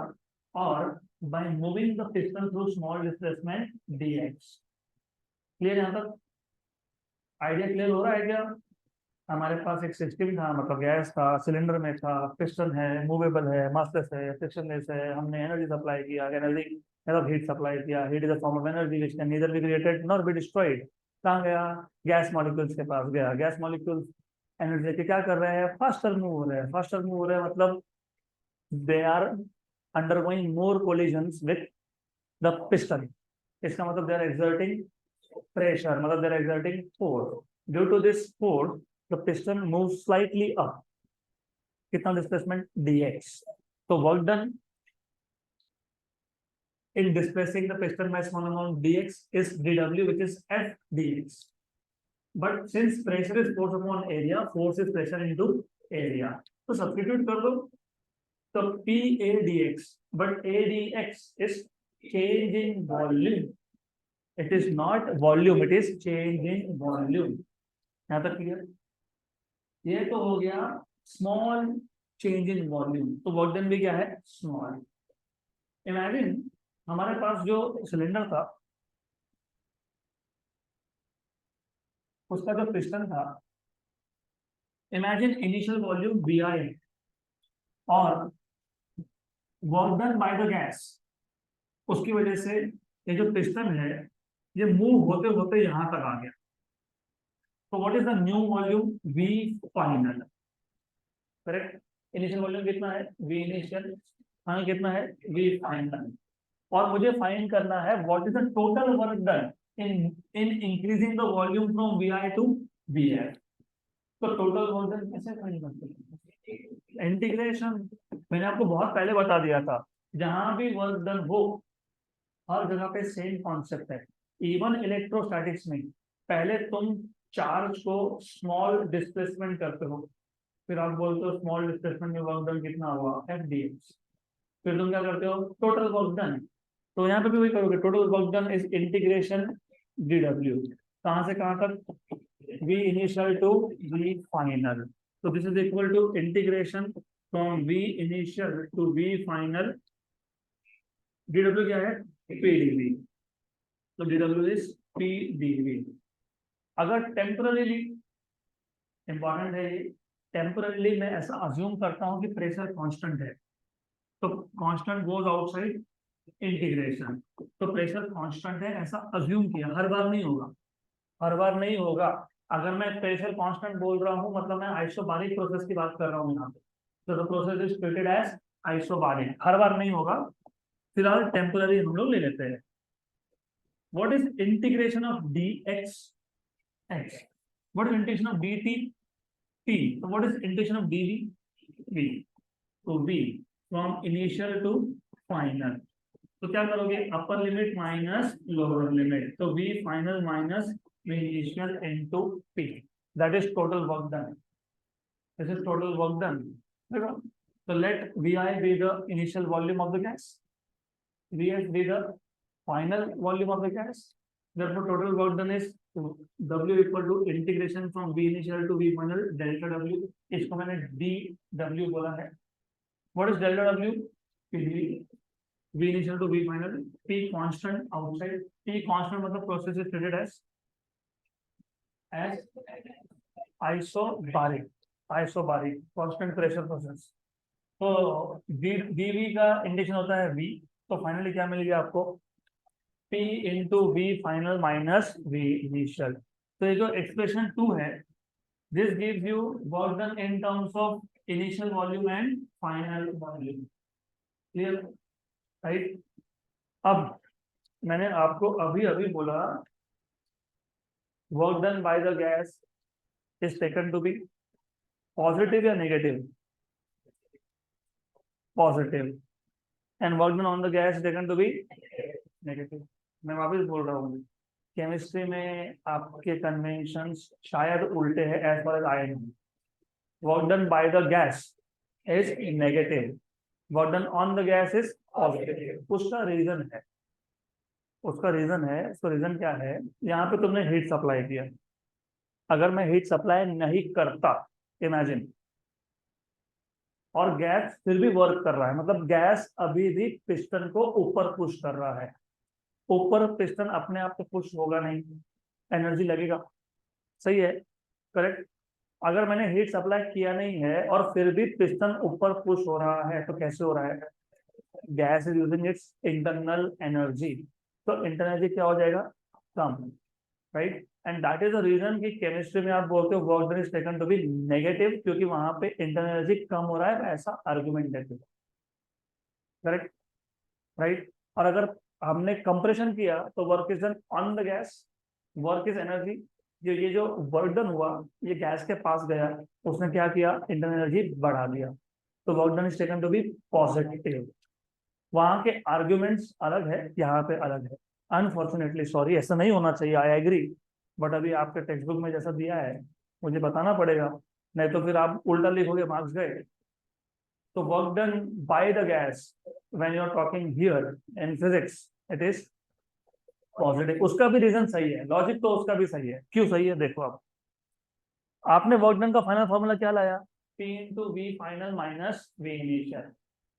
by moving the piston through small displacement dx. Clear? यहाँ तक idea clear हो रहा है क्या? हमारे पास एक system था, मतलब गैस था, सिलेंडर में था, पिस्टन है, मूवेबल है, मासलेस है, फ्रिक्शनलेस है, हमने एनर्जी सप्लाई किया, एनर्जी मतलब हीट सप्लाई किया। Heat is a form of energy which can neither be created nor be destroyed. कहाँ गया? गैस मॉलिक्यूल्स के पास गया। गैस मॉलिक्यूल्स एनर्जी के क्या कर रहे हैं? फास्टर मूव हो रहे हैं। फास्टर मूव हो रहे हैं मतलब they are undergoing more collisions with the piston. इसका मतलब दे आर एक्सर्टिंग pressure, मतलब they are exerting force. Due to this force, the piston moves slightly up. कितना displacement? dx. So work done in displacing the piston by small amount dx is dw, which is f dx. But since pressure is force upon area, force is pressure into area. तो substitute कर दो, तो p a dx, but a dx is change in volume. It is not volume, it is change in volume. यहाँ तक clear? ये तो हो गया स्मॉल चेंज इन वॉल्यूम। तो वर्क डन भी क्या है? स्मॉल। इमेजिन हमारे पास जो सिलेंडर था, उसका जो पिस्टन था, इमेजिन इनिशियल वॉल्यूम vi और work done by the gas, उसकी वजह से ये जो पिस्टन है ये मूव होते होते यहां तक आ गया। तो what is the new volume? v final. Correct? Initial volume कितना है? v initial. हाँ कितना है? v final. और मुझे फाइंड करना है what is the total work done in increasing the volume from vi to vf। तो टोटल वर्क डन कैसे फाइंड करते हैं? इंटीग्रेशन। मैंने आपको बहुत पहले बता दिया था, जहां भी वर्क डन हो हर जगह पे सेम कॉन्सेप्ट है। इवन इलेक्ट्रोस्टैटिक्स में पहले तुम चार्ज को स्मॉल डिस्प्लेसमेंट करते हो, फिर आप बोलते हो स्मॉल डिस्प्लेसमेंट में वर्क डन कितना हुआ, एफ डी एक्स। फिर तुम क्या करते हो, टोटल वर्क डन। तो यहाँ पे भी वही करोगे, total work done is integration D W, कहाँ से कहाँ तक, V initial to V final. तो this is equal to integration from V initial to V final, D W क्या है, पी डी वी। तो D W is P D V. अगर temporarily, important है ये, टेम्पररीली मैं ऐसा अज्यूम करता हूँ कि प्रेशर कांस्टेंट है, तो कांस्टेंट गोज आउटसाइड इंटीग्रेशन। तो प्रेशर कांस्टेंट है ऐसा अज्यूम किया, हर बार नहीं होगा, हर बार नहीं होगा। अगर मैं प्रेशर कांस्टेंट बोल रहा हूँ मतलब मैं आइसोबारिक प्रोसेस की बात कर रहा हूँ यहाँ पे, तो the process is treated as isobaric, हर बार नहीं होगा, फिलहाल टेम्पररी हम लोग ले लेते हैं। What is integration of D X X, what is integration of D T T, तो what is integration of D V V, तो V from initial to final. तो क्या करोगे, upper limit minus lower limit, तो V final minus V initial into P, that is total work done, this is total work done. देखो, तो let V I be the initial volume of the gas, V S be the final volume of the gas. Therefore, total work done is W equal to integration from V initial to V final delta W. इसको मैंने dW बोला है। What is delta W? V initial to V final. P constant outside. P constant मतलब process is treated as isobaric constant pressure process. तो dV का indication होता है V, तो फाइनली क्या मिल गया आपको, P into V final minus V initial. तो ये जो एक्सप्रेशन 2 है, this gives you work done in terms of initial volume and final volume. Clear, right. अब मैंने आपको अभी अभी बोला work done by the gas is taken to be positive या negative, positive, and work done on the gas taken to be negative. मैं वापस बोल रहा हूँ, केमिस्ट्री में आपके कन्वेंशंस शायद उल्टे हैं as far as I know. Work done by the gas is negative, work done on the gas is positive. उसका रीजन है, उसका रीजन क्या है, यहाँ पे तुमने हीट सप्लाई किया, अगर मैं हीट सप्लाई नहीं करता, इमेजिन, और गैस फिर भी वर्क कर रहा है, मतलब गैस अभी भी पिस्टन को ऊपर पुश कर रहा है, ऊपर पिस्टन अपने आप तो पुश होगा नहीं, एनर्जी लगेगा, सही है, करेक्ट। अगर मैंने हीट सप्लाई किया नहीं है और फिर भी पिस्टन ऊपर पुश हो रहा है, तो कैसे हो रहा है, gas is using its internal energy, तो इंटरनल एनर्जी क्या हो जाएगा, कम, right. And that is the reason कि केमिस्ट्री में आप बोलते हो work done is taken to be negative, क्योंकि वहां पे इंटरनल एनर्जी कम हो रहा है, ऐसा आर्गुमेंट देते हैं, करेक्ट, राइट। और अगर हमने कंप्रेशन किया तो work is done on the gas, work is energy, ये जो वर्क डन हुआ ये गैस के पास गया, उसने क्या किया, इंटरनल एनर्जी बढ़ा दिया, तो work done is taken to be positive. वहां के आर्ग्यूमेंट्स अलग है, यहाँ पे अलग है, अनफॉर्चुनेटली, सॉरी, ऐसा नहीं होना चाहिए, आई एग्री, बट अभी आपके टेक्स्ट बुक में जैसा दिया है मुझे बताना पड़ेगा, नहीं तो फिर आप उल्टा लिखोगे, मार्क्स गए। तो work done by the gas when you are talking here in physics it is positive. उसका भी रीजन सही है, लॉजिक तो उसका भी सही है, क्यों सही है देखो। अब आपने वर्क डन का फाइनल फॉर्मूला क्या लाया, P into V final minus V initial.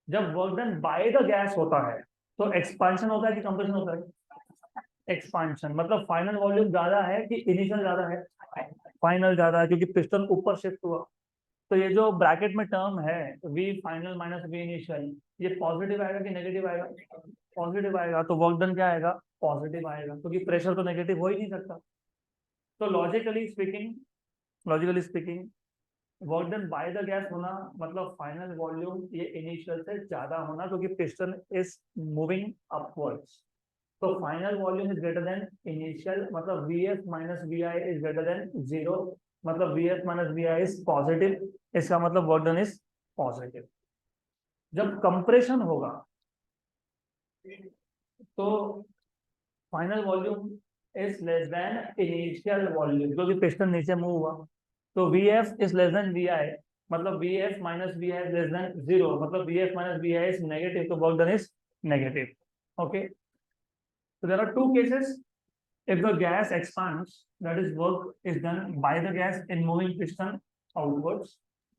जब work done by the gas होता है तो एक्सपांशन होता है कि कंप्रेशन होता है, एक्सपांशन, मतलब फाइनल वॉल्यूम ज्यादा है कि इनिशियल ज्यादा है, फाइनल ज्यादा है, क्योंकि पिस्टन ऊपर शिफ्ट हुआ। तो ये जो ब्रैकेट में टर्म है V final minus V initial, ये पॉजिटिव आएगा कि नेगेटिव आएगा, पॉजिटिव आएगा, तो वर्क डन क्या आएगा, पॉजिटिव आएगा, क्योंकि प्रेशर तो नेगेटिव हो ही नहीं सकता। तो logically speaking work done by the gas होना मतलब फाइनल वॉल्यूम ये इनिशियल से ज्यादा होना, क्योंकि पिस्टन इज मूविंग अपवर्ड्स, तो final volume is greater than initial, मतलब V F minus V I is greater than zero, मतलब V F minus V I is positive, इसका मतलब वर्क डन इज पॉजिटिव। जब कंप्रेशन होगा तो final volume is less than initial volume, क्योंकि piston नीचे move हुआ, तो V F is less than V I, मतलब V F minus V I is less than zero, मतलब V F minus V I is negative, तो work done is negative. Okay, so there are two cases. If the gas expands, that is work is done by the gas in moving piston outwards.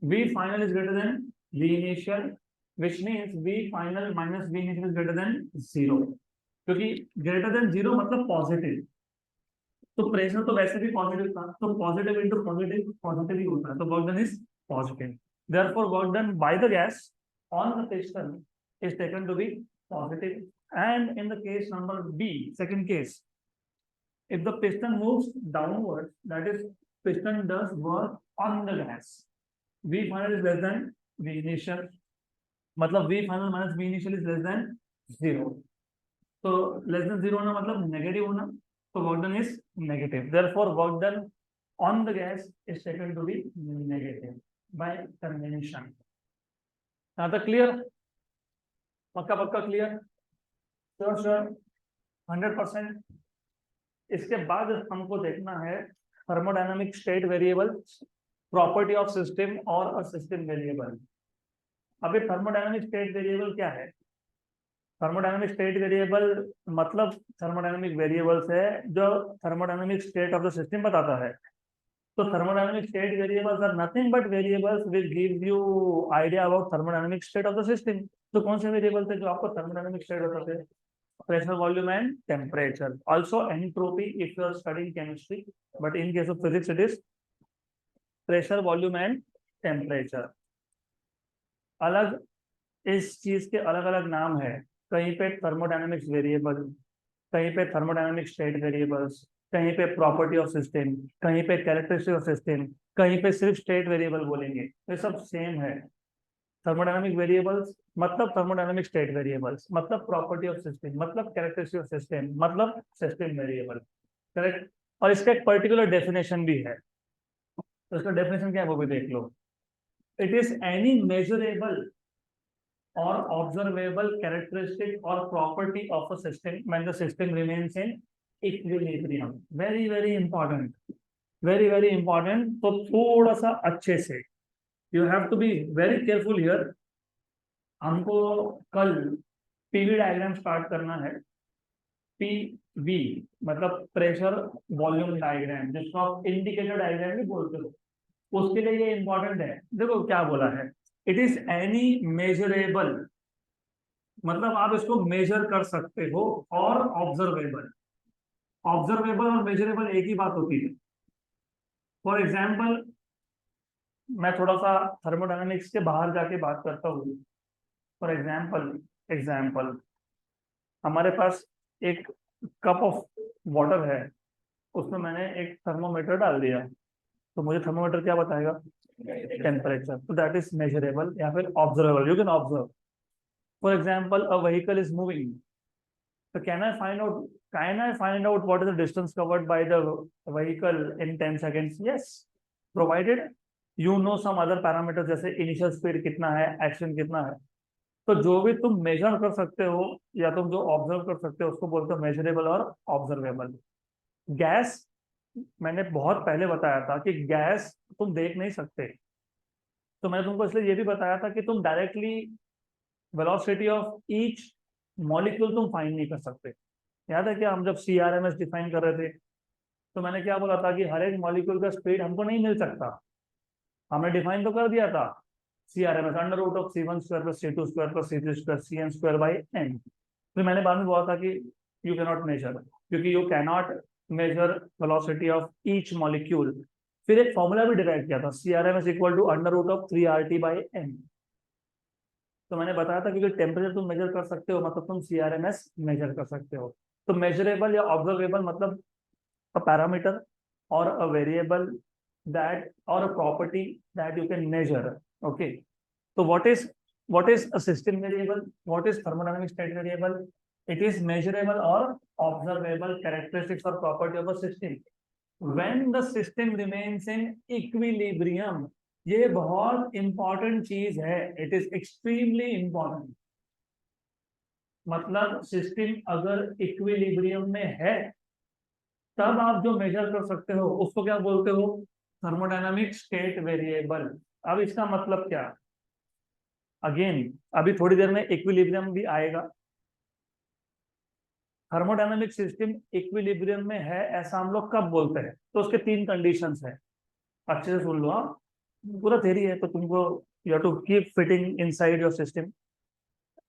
V final is greater than V initial, which means V final minus V initial is greater than zero. क्योंकि greater than zero मतलब positive, तो pressure तो वैसे भी positive था, तो positive into positive positive ही होता है, तो work done is positive. Therefore, work done by the gas on the piston is taken to be positive. And in the case number B, second case, if the piston moves downwards, that is, piston does work on the gas. V final is less than V initial, मतलब V final minus V initial is less than zero. तो less than zero होना मतलब negative होना, तो work done is negative. Therefore, work done on the gas is taken to be negative by convention. Now the clear? पक्का पक्का clear? Sure 100%। इसके बाद हमको देखना है thermodynamic state variable, property of system और अ सिस्टम वेरिएबल। अभी thermodynamic state variable क्या है? थर्मोडायनामिक स्टेट वेरिएबल मतलब थर्मोडायनामिक वेरिएबल्स है जो thermodynamic state of the system बताता है। तो thermodynamic state variables are nothing but variables which give you idea about thermodynamic state of the system. तो कौन से वेरिएबल थे जो आपको थर्मोडायनामिक स्टेट बताते हैं? Pressure, volume, and temperature. Also entropy if you are studying chemistry, but in case of physics it is pressure, volume, and temperature. अलग इस चीज के अलग अलग नाम है, कहीं पे थर्मोडायनामिक्स वेरिएबल, कहीं पे थर्मोडायनामिक स्टेट वेरिएबल्स, कहीं पे प्रॉपर्टी ऑफ सिस्टम, कहीं पे कैरेक्टरिस्टिक ऑफ सिस्टम, कहीं पे सिर्फ स्टेट वेरिएबल बोलेंगे, ये सब सेम है। थर्मोडायनामिक वेरिएबल्स मतलब थर्मोडायनामिक स्टेट वेरिएबल्स, मतलब प्रॉपर्टी ऑफ सिस्टम, मतलब कैरेक्टरिस्टिक ऑफ सिस्टम, मतलब सिस्टम वेरिएबल, करेक्ट। और इसका एक पर्टिकुलर डेफिनेशन भी है, तो इसका डेफिनेशन क्या है वो भी देख लो। It is any measurable or observable characteristic or property of a system when the system remains in equilibrium. Very important, very important। तो थोड़ा सा अच्छे से you have to be very careful here। हमको कल पीवी डायग्राम स्टार्ट करना है। PV मतलब प्रेशर वॉल्यूम डायग्राम, जिसको आप इंडिकेटर डायग्राम भी बोलते हो, उसके लिए ये इंपॉर्टेंट है। देखो क्या बोला है, इट इज एनी मेजरेबल, मतलब आप इसको मेजर कर सकते हो, और ऑब्जर्वेबल। ऑब्जर्वेबल और मेजरेबल एक ही बात होती है। फॉर एग्जाम्पल, मैं थोड़ा सा थर्मोडायनामिक्स के बाहर जाके बात करता हूँ। फॉर एग्जाम्पल हमारे पास एक कप ऑफ वाटर है, उसमें मैंने एक थर्मोमीटर डाल दिया, तो मुझे थर्मोमीटर क्या बताएगा? टेम्परेचर। तो दैट इज मेजरेबल या फिर observable, you can observe. For example, a vehicle is moving, so can I find out what is the distance covered by the vehicle in 10 seconds? Yes, provided you know some other parameters, जैसे initial speed कितना है, action कितना है। तो जो भी तुम major कर सकते हो या तुम जो ऑब्जर्व कर सकते हो उसको बोलते हो मेजरेबल और ऑब्जर्वेबल। गैस मैंने बहुत पहले बताया था कि गैस तुम देख नहीं सकते, तो मैंने तुमको इसलिए ये भी बताया था कि तुम directly velocity of each molecule तुम फाइंड नहीं कर सकते। याद है क्या, हम जब CRMS डिफाइन कर रहे थे तो मैंने क्या बोला था कि हर एक मॉलिक्यूल का स्पीड हमको नहीं मिल सकता। हमने डिफाइन तो कर दिया था CRMS under root of C1 square plus C2 square plus C3 square CN square by n। फिर मैंने बाद में बोला था कि यू कैन नॉट मेजर, क्योंकि you can not measure velocity of each molecule. फिर एक फॉर्मूला भी डिराइव किया था, CRMS equal to under root of 3RT by n। तो मैंने बताया था क्योंकि टेम्परेचर तुम मेजर कर सकते हो, मतलब तुम CRMS मेजर कर सकते हो। तो मेजरेबल या ऑब्जर्वेबल मतलब a parameter or a variable that or a property that you can measure। Okay, so what is a system variable? What is thermodynamic state variable? It is measurable or observable characteristics or property of a system when the system remains in equilibrium। ये बहुत important चीज है, it is extremely important. मतलब system अगर equilibrium में है तब आप जो मेजर कर सकते हो उसको क्या बोलते हो, थर्मोडायनामिक स्टेट वेरिएबल। अब इसका मतलब क्या, अगेन अभी थोड़ी देर में इक्विलिब्रियम भी आएगा। थर्मोडायनामिक सिस्टम इक्विलिब्रियम में है ऐसा हम लोग कब बोलते हैं, तो उसके तीन कंडीशंस है, अच्छे से सुन लो। हाँ, पूरा थ्योरी है तो तुमको you have to keep fitting inside your system.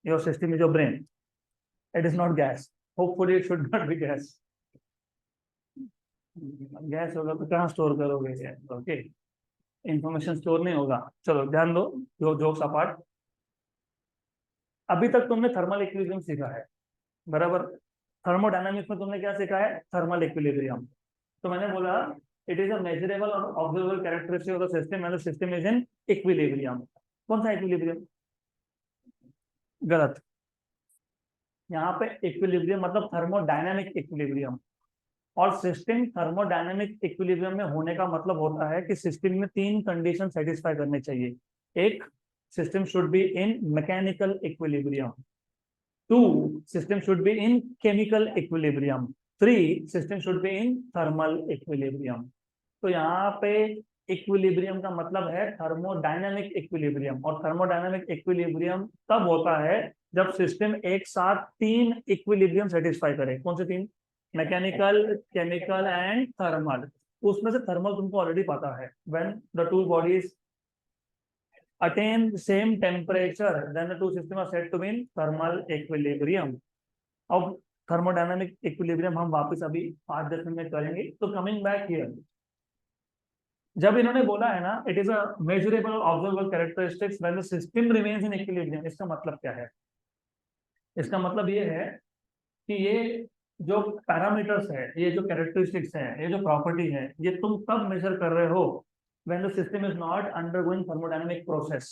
Your system is your brain, it is not gas, hopefully it should not be gas. Gas होगा तो कहाँ स्टोर करोगे, ओके, इंफॉर्मेशन स्टोर नहीं होगा। चलो ध्यान दो, जो जोक्स अपार्ट, अभी तक तुमने थर्मल इक्विलिब्रियम सीखा है, बराबर। थर्मोडायनामिक्स में तुमने क्या सीखा है, थर्मल इक्विलिब्रियम। तो मैंने बोला इट इज अ मेजरेबल और observable characteristic of the system and the system is in equilibrium. कौन सा इक्विलिब्रियम, गलत। यहाँ पे इक्विलिब्रियम मतलब थर्मोडायनामिक इक्विलिब्रियम, और सिस्टम थर्मोडायनामिक इक्विलिब्रियम में होने का मतलब होता है कि सिस्टम में तीन कंडीशन सेटिस्फाई करने चाहिए। एक, system should be in mechanical equilibrium. Two, system should be in chemical equilibrium. Three, system should be in thermal equilibrium. तो यहाँ पे इक्विलिब्रियम का मतलब है थर्मोडायनामिक इक्विलिब्रियम, और थर्मोडायनामिक इक्विलिब्रियम तब होता है जब सिस्टम एक साथ तीन इक्विलिब्रियम सेटिस्फाई करे। कौन से तीन, मैकेनिकल, केमिकल एंड थर्मल। उसमें से थर्मल तुमको ऑलरेडी पता है, when the two bodies attain the same temperature then the two systems are said to be in thermal equilibrium। अब थर्मोडायनामिक इक्विलिब्रियम हम वापस अभी 5-10 मिनट में करेंगे। तो कमिंग बैक हियर, जब इन्होंने बोला है ना it is a measurable observable characteristics when the system remains in equilibrium, इसका मतलब क्या है, इसका मतलब ये है कि ये जो पैरामीटर्स है, ये जो कैरेक्टरिस्टिक्स है, ये जो प्रॉपर्टी है, ये तुम तब मेजर कर रहे हो when the system is not undergoing thermodynamic process.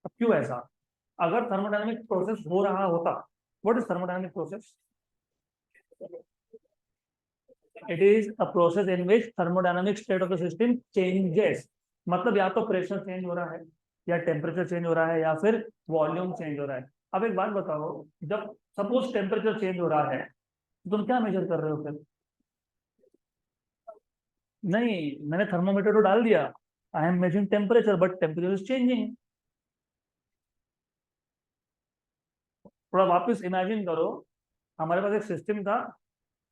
अब क्यों ऐसा, अगर थर्मोडायनामिक प्रोसेस हो रहा होता, what is thermodynamic process, it is a process in which thermodynamic state of the system changes. मतलब या तो प्रेशर चेंज हो रहा है, या टेम्परेचर चेंज हो रहा है, या फिर वॉल्यूम चेंज हो रहा है। अब एक बात बताओ, जब सपोज टेम्परेचर चेंज हो रहा है तो तुम क्या मेजर कर रहे हो फिर, नहीं मैंने थर्मोमीटर तो डाल दिया, I am measuring temperature but temperature is changing. थोड़ा वापस इमेजिन करो, हमारे पास एक सिस्टम था,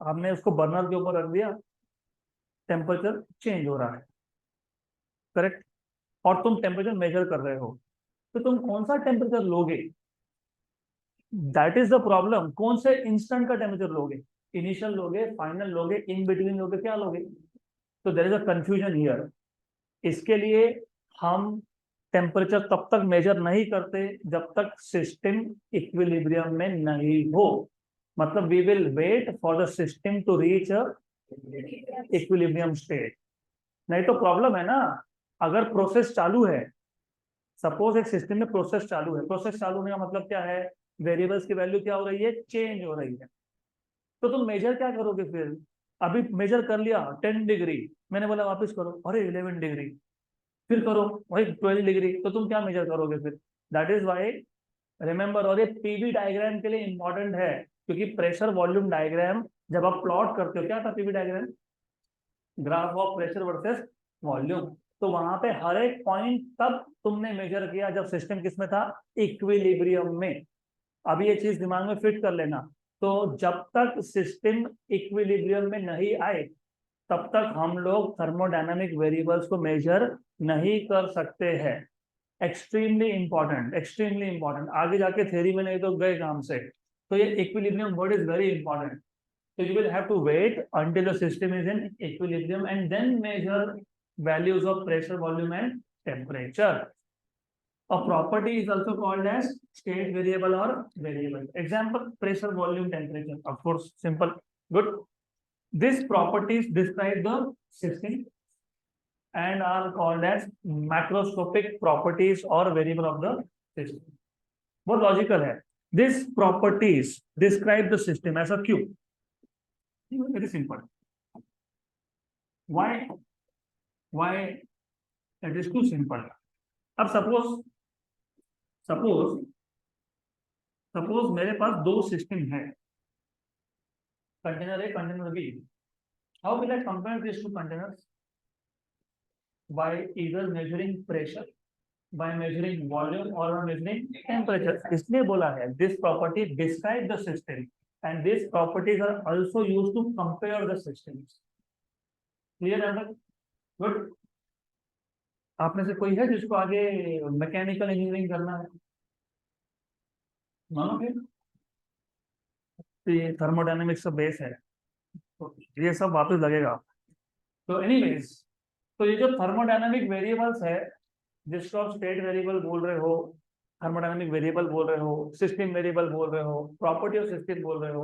हमने उसको बर्नर के ऊपर रख दिया, टेम्परेचर चेंज हो रहा है, करेक्ट, और तुम टेम्परेचर मेजर कर रहे हो, तो तुम कौन सा टेम्परेचर लोगे, दैट इज द प्रॉब्लम। कौन से इंस्टेंट का टेम्परेचर लोगे, इनिशियल लोगे, फाइनल लोगे, इन बिटवीन लोगे, क्या लोगे। तो there is a confusion here. इसके लिए हम टेम्परेचर तब तक मेजर नहीं करते जब तक सिस्टम इक्विलिब्रियम में नहीं हो, मतलब we will wait for the system to reach a equilibrium state. नहीं तो प्रॉब्लम है ना, अगर प्रोसेस चालू है, सपोज एक सिस्टम में प्रोसेस चालू है, प्रोसेस चालू होने का मतलब क्या है, वेरिएबल्स की वैल्यू क्या हो रही है, चेंज हो रही है। तो तुम मेजर क्या करोगे फिर, अभी मेजर कर लिया 10 डिग्री, मैंने बोला वापस करो, अरे 11 डिग्री, फिर करो वही 12 डिग्री, तो तुम क्या मेजर करोगे फिर। दैट इज वाई, रिमेंबर, और ये पीवी डायग्राम के लिए इंपॉर्टेंट है, क्योंकि प्रेशर वॉल्यूम डायग्राम जब आप प्लॉट करते हो, क्या था PV diagram, graph of pressure versus volume. तो वहां पे हर एक पॉइंट तब तुमने मेजर किया जब सिस्टम किसमें था, इक्विलिब्रियम में। अभी ये चीज दिमाग में फिट कर लेना। तो जब तक सिस्टम इक्विलिब्रियम में नहीं आए तब तक हम लोग थर्मोडायनामिक वेरिएबल्स को मेजर नहीं कर सकते हैं। एक्सट्रीमली इंपॉर्टेंट, एक्सट्रीमली इंपॉर्टेंट, आगे जाके थ्योरी में नहीं तो गए काम से। तो ये equilibrium word is very important. So you will have to wait until the system is in equilibrium and then measure values of pressure, volume, and temperature. A property is also called as state variable or variable. Example: pressure, volume, temperature. Of course, simple. Good. These properties describe the system and are called as macroscopic properties or variable of the system. बहुत logical है। These properties describe the system as a cube. Very simple. Why? Why it is too simple? अब suppose suppose मेरे पास दो system है, container A, container B. How will I compare this two containers? By either measuring pressure, by measuring volume or by measuring temperature. इसलिए बोला है this property describe the system and these properties are also used to compare the systems. Clear है ना? Good. आप में से कोई है जिसको आगे मैकेनिकल इंजीनियरिंग करना है? मानो फिर तो ये थर्मोडायनेमिक्स का बेस है, तो ये सब वापस लगेगा। तो एनीवेज, तो ये जो थर्मोडायनेमिक वेरिएबल्स है जिसको आप स्टेट वेरिएबल बोल रहे हो, थर्मोडायनामिक वेरिएबल बोल रहे हो, सिस्टम वेरिएबल बोल रहे हो, प्रॉपर्टी ऑफ सिस्टम बोल रहे हो,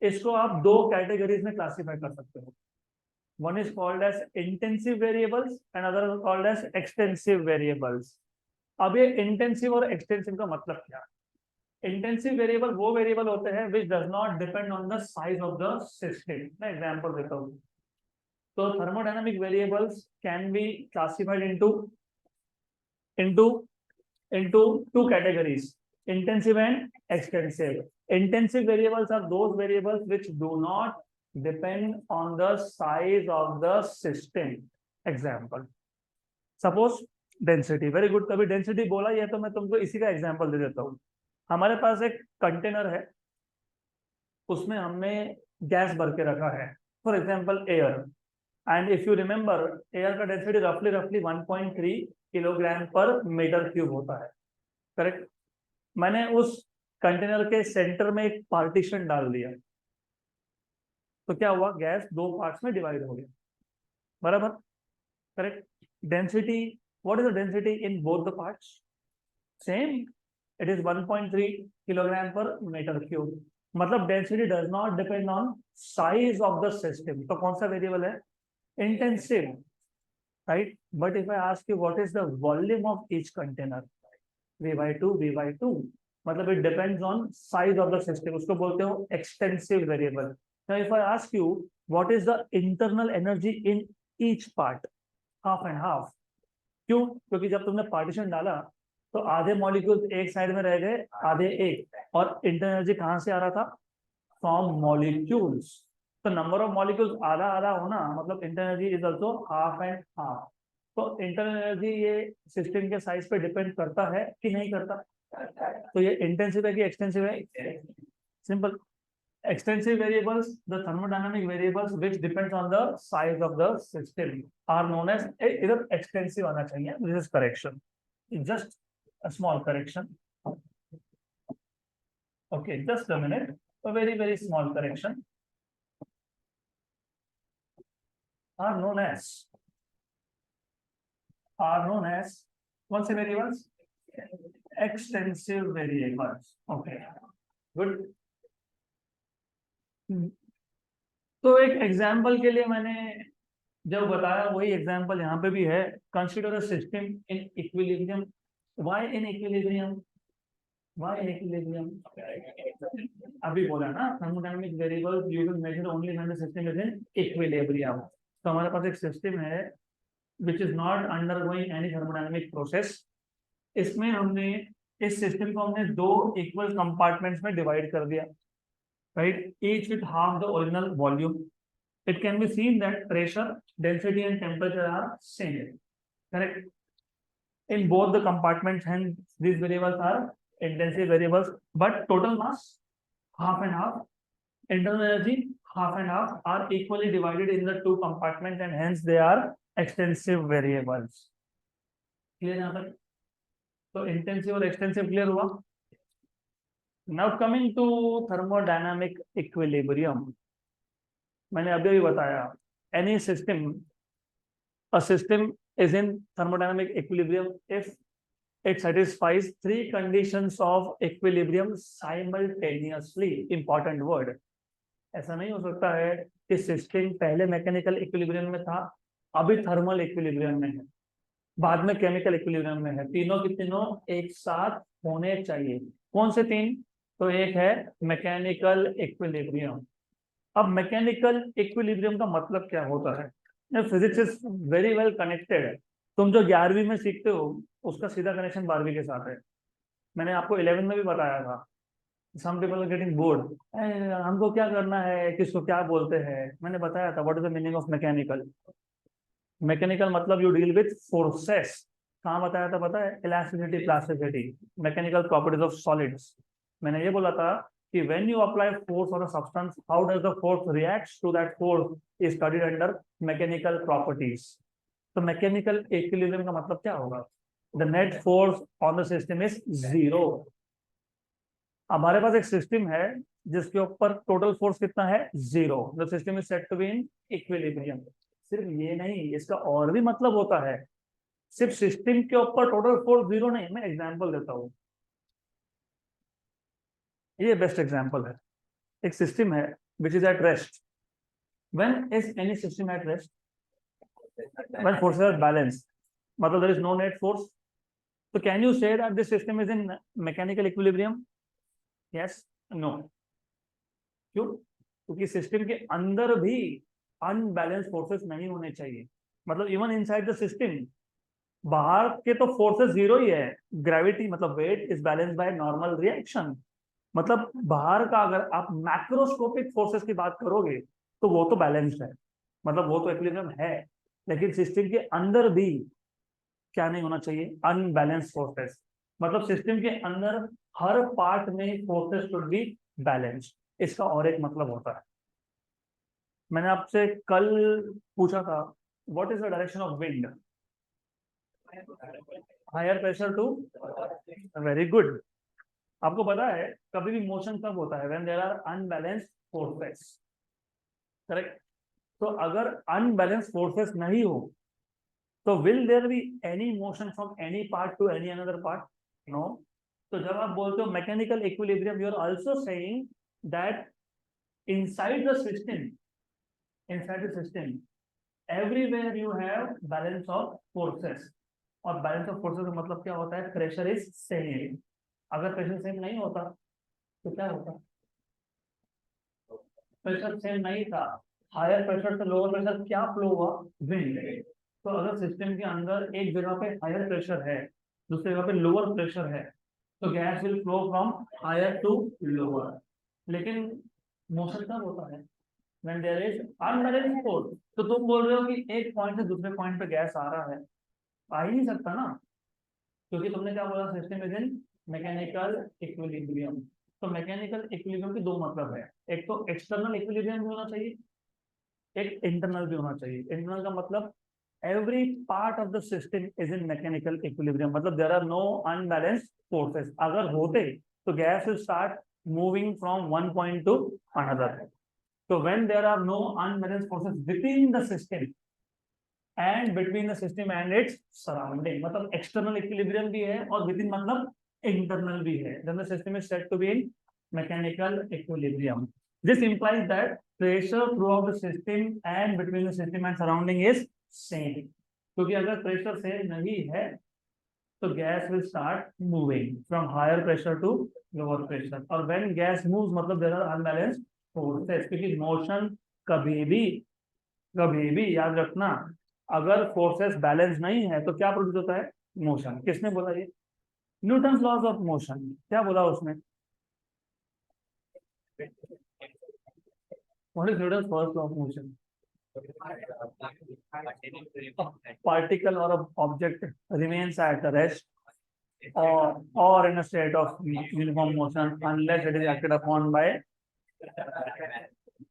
इसको आप दो कैटेगरीज में क्लासिफाई कर सकते हो। One is called as intensive variables and other called as extensive variables. अब ये इंटेंसिव और एक्सटेंसिव का मतलब क्या है? इंटेंसिव वेरिएबल वो वेरिएबल होते हैं which does not depend on the size of the system. मैं एग्जांपल देता हूँ। तो thermodynamic variables can be classified into two categories, intensive and extensive. Intensive variables are those variables which do not depend on the size of the system. Example, suppose density, very good। कभी density बोला ये तो मैं तुमको इसी का example दे देता हूँ। हमारे पास एक कंटेनर है, उसमें हमने गैस भर के रखा है, for example air, and if you remember air का डेंसिटी रफली 1.3 किलोग्राम पर मीटर क्यूब होता है, करेक्ट। मैंने उस कंटेनर के सेंटर में एक पार्टीशन डाल दिया, तो क्या हुआ? गैस दो पार्ट्स में डिवाइड हो गया, बराबर, correct. Density, what is the density in both the parts? Same, it is 1.3 kilogram पर मीटर क्यूब। मतलब density does not depend on size of the system. तो कौन सा वेरिएबल है? Intensive, right. But if I ask you what is the volume of each container, V/2 मतलब it depends on size of the system, उसको बोलते हो extensive variable. Now if I ask you what is the internal energy in each part, half and half. क्यों? क्योंकि जब तुमने partition डाला तो आधे मॉलिक्यूल्स एक साइड में रह गए, आधे एक, और इंटरनल एनर्जी कहाँ से आ रहा था? From molecules. तो नंबर ऑफ मॉलिक्यूल्स आधा आधा होना मतलब internal energy is also half and half. तो इंटरनल एनर्जी ये सिस्टम के साइज पे डिपेंड करता है कि नहीं करता? तो ये इंटेंसिव है कि एक्सटेंसिव है? Simple. Extensive variables, the thermodynamic variables which depends on the size of the system are known as, इधर एक्सटेंसिव आना चाहिए, this is correction, just a small correction, okay, just a minute, a very small correction, are known as what say variables? Extensive variables, okay, good। तो एक example के लिए मैंने जब बताया वही एग्जांपल यहाँ पे भी है। Consider a system in equilibrium. Why in equilibrium? अभी बोला ना, thermodynamic variables you will measure only when the system is in equilibrium. तो हमारे पास एक सिस्टम है which is not undergoing any thermodynamic process। इसमें हमने इस सिस्टम को हमने दो इक्वल कंपार्टमेंट्स में डिवाइड कर दिया, right, each with half the original volume। it can be seen that pressure, density and temperature are same, correct, in both the compartments, hence these variables are intensive variables, but total mass half and half, internal energy half and half are equally divided in the two compartments and hence they are extensive variables। Clear यहाँ पर? तो intensive और extensive clear हुआ। Now coming to thermodynamic equilibrium, मैंने अभी भी बताया any system, a system is in thermodynamic equilibrium if it satisfies three conditions of equilibrium simultaneously। important word। ऐसा नहीं हो सकता है कि सिस्टम पहले मैकेनिकल इक्विलिब्रियम में था, अभी थर्मल इक्विलिब्रियम में है, बाद में केमिकल इक्विलिब्रियम में है। तीनों की तीनों एक साथ होने चाहिए। कौन से तीन? तो एक है मैकेनिकल इक्विलिब्रियम। अब मैकेनिकल इक्विलिब्रियम का मतलब क्या होता है? Physics is very well connected. तुम जो 11वीं में सीखते हो उसका सीधा कनेक्शन 12वीं के साथ है। मैंने आपको 11 में भी बताया था some people are getting bored, हमको क्या करना है, किसको क्या बोलते हैं। मैंने बताया था what is the meaning of mechanical. Mechanical मतलब यू डील विथ फोर्सेस। कहाँ बताया था पता है? Elasticity, plasticity, mechanical properties of solids. मैंने ये बोला था कि when you apply force on a substance, how does the force reacts to that force is studied under mechanical properties. तो मैकेनिकल इक्विलिब्रियम का मतलब क्या होगा? The net force on the system is zero. हमारे पास एक सिस्टम है जिसके ऊपर टोटल फोर्स कितना है? Zero. The system is said to be in equilibrium. सिर्फ ये नहीं, इसका और भी मतलब होता है। सिर्फ सिस्टम के ऊपर टोटल फोर्स जीरो नहीं। मैं एग्जांपल देता हूँ, ये बेस्ट एग्जांपल है। एक सिस्टम है which is at rest. When is any system at rest? When forces are balanced, मतलब there is no net force. तो can you say that this system is in mechanical equilibrium? Yes, no. क्यों? क्योंकि system के अंदर भी unbalance forces नहीं होने चाहिए। मतलब इवन इनसाइड द सिस्टम, बाहर के तो फोर्सेस जीरो ही है। ग्रेविटी मतलब weight is balance by normal reaction. मतलब बाहर का अगर आप मैक्रोस्कोपिक फोर्सेस की बात करोगे तो वो तो बैलेंस्ड है, मतलब वो तो इक्विलिब्रियम है। लेकिन सिस्टम के अंदर भी क्या नहीं होना चाहिए? Unbalance forces. मतलब सिस्टम के अंदर हर पार्ट में फोर्सेस शुड बी बैलेंस्ड। इसका और एक मतलब होता है, मैंने आपसे कल पूछा था, what is the direction of wind? Higher pressure to, very good. आपको पता है कभी भी मोशन कब होता है? When there are unbalanced forces, correct? तो अगर अनबैलेंस फोर्सेस नहीं हो तो will there be any motion from any part to any another part? No. तो जब आप बोलते हो mechanical equilibrium, you are also saying that inside the system, inside the system everywhere you have balance of forces. और balance of forces का मतलब क्या होता है? Pressure is same. अगर प्रेशर सेम नहीं होता तो क्या होता? प्रेशर सेम नहीं था, हायर प्रेशर से लोअर प्रेशर क्या फ्लो हुआ? विंड। तो अगर सिस्टम के अंदर एक जगह पे हायर प्रेशर है, दूसरी जगह पे लोअर प्रेशर है, तो gas will flow from higher to lower. लेकिन मोशन कब होता है? When there is unbalanced force. तो तुम बोल रहे हो कि एक पॉइंट से दूसरे पॉइंट पे गैस आ रहा है, आ ही नहीं सकता ना, क्योंकि तुमने क्या बोला? System is in mechanical equilibrium. तो मैकेनिकल इक्विलिब्रियम के दो मतलब है, एक तो एक्सटर्नल इक्विलिब्रियम भी होना चाहिए, एक इंटरनल भी होना चाहिए। इंटरनल का मतलब every part of the system is in mechanical equilibrium, मतलब there are no unbalanced forces. अगर होते तो gas will start moving from one point to another. तो when there are no unbalanced forces within the system and between the system and its surrounding, मतलब external equilibrium भी है और with in मतलब internal भी है, then the system is said to be in mechanical equilibrium. This implies that pressure throughout the system and between the system and surrounding is same. क्योंकि अगर pressure same नहीं है तो gas will start moving from higher pressure to lower pressure. और when gas moves मतलब there are unbalanced forces. क्योंकि motion कभी भी याद रखना, अगर फोर्सेस बैलेंस नहीं है तो क्या प्रोड्यूस होता है? मोशन। किसने बोला ये? Newton's laws of motion. क्या बोला उसने? What is Newton's first law of motion? Particle और object remains at the rest or in a state of uniform motion unless it is acted upon by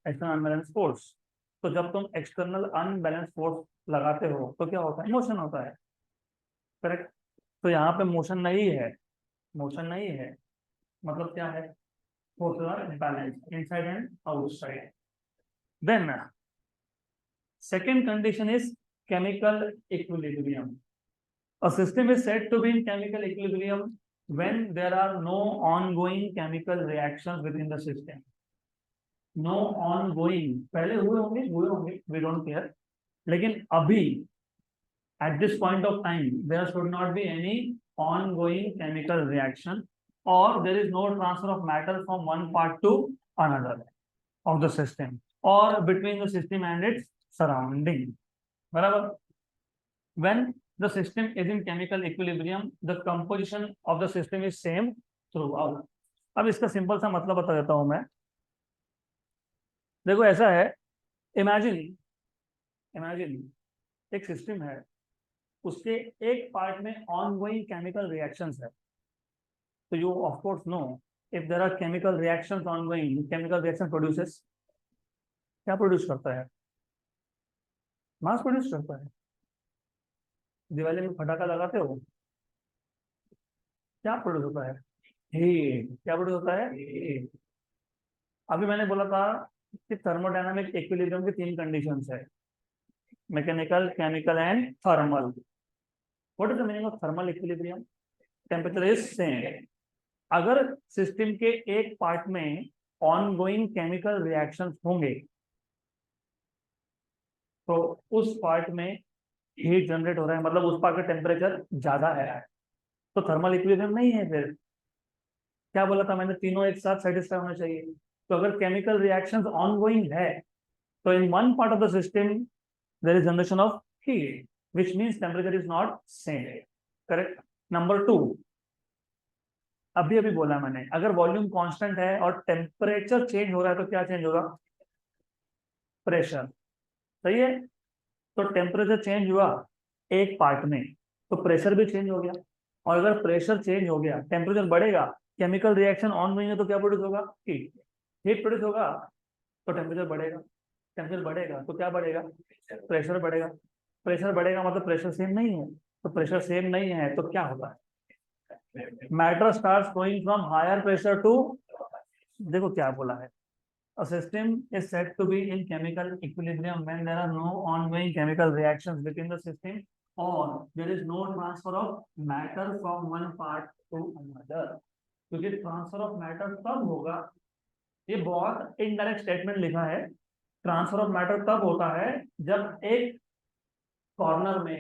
external unbalanced force. तो जब तुम external unbalance force लगाते हो तो क्या होता है? मोशन होता है, करेक्ट? तो यहाँ पे मोशन नहीं है, मोशन नहीं है मतलब क्या है? Forces are balance inside and outside. Then second condition is chemical equilibrium. A system is said to be in chemical equilibrium when there are no ongoing chemical reactions within the system. No ongoing, पहले हुए होंगे, we don't care. लेकिन अभी at this point of time there should not be any ongoing chemical reaction, or there is no transfer of matter from one part to another of the system or between the system and its surrounding. बराबर? When the system is in chemical equilibrium, the composition of the system is same throughout. अब इसका simple सा मतलब बता देता हूं मैं। देखो ऐसा है, इमेजिन इमेजिन एक सिस्टम है, उसके एक पार्ट में ऑनगोइंग केमिकल रिएक्शंस है। तो you of course know, if there are chemical reactions ongoing, chemical reaction produces, क्या प्रोड्यूस करता है? मास प्रोड्यूस करता है। दिवाली में पटाखा लगाते हो, क्या प्रोड्यूस होता है? हीट। क्या प्रोड्यूस होता है? हीट। अभी मैंने बोला था कि थर्मोडायनामिक इक्विलिब्रियम की तीन कंडीशंस है, mechanical, chemical and thermal. What is the meaning of thermal equilibrium? Temperature is same. अगर सिस्टम के एक पार्ट में ऑनगोइंग केमिकल रिएक्शंस होंगे तो उस पार्ट में हीट जनरेट हो रहा है, मतलब उस पार्ट का टेम्परेचर ज्यादा है, तो थर्मल इक्विलिब्रियम नहीं है फिर। क्या बोला था मैंने? तीनों एक साथ सेटिस्फाई होना चाहिए। तो अगर केमिकल रिएक्शंस ऑनगोइंग है तो in one part of the system there is generation of heat, which means temperature is not same. Correct. Number two, अभी अभी बोला मैंने, अगर वॉल्यूम कांस्टेंट है और टेम्परेचर चेंज हो रहा है तो क्या चेंज होगा? प्रेशर। सही है। तो टेम्परेचर चेंज हुआ एक पार्ट में, तो प्रेशर भी चेंज हो गया। और अगर प्रेशर चेंज हो गया, टेम्परेचर बढ़ेगा, केमिकल रिएक्शन ऑन होंगे, तो क्या प्रोड्यूस होगा? हीट। हीट प्रोड्यूस होगा तो टेम्परेचर बढ़ेगा। टेम्परेचर बढ़ेगा तो क्या बढ़ेगा? प्रेशर बढ़ेगा। प्रेशर बढ़ेगा मतलब प्रेशर सेम नहीं है, तो प्रेशर सेम नहीं है तो क्या होगा? Matter starts going from higher pressure to, देखो क्या बोला है, a system is said to be in chemical equilibrium when there are no ongoing chemical reactions within the system or there is no transfer of matter from one part to another। क्योंकि transfer of matter तब होगा, ये बहुत indirect statement लिखा है, transfer of matter तब होता है जब एक कॉर्नर में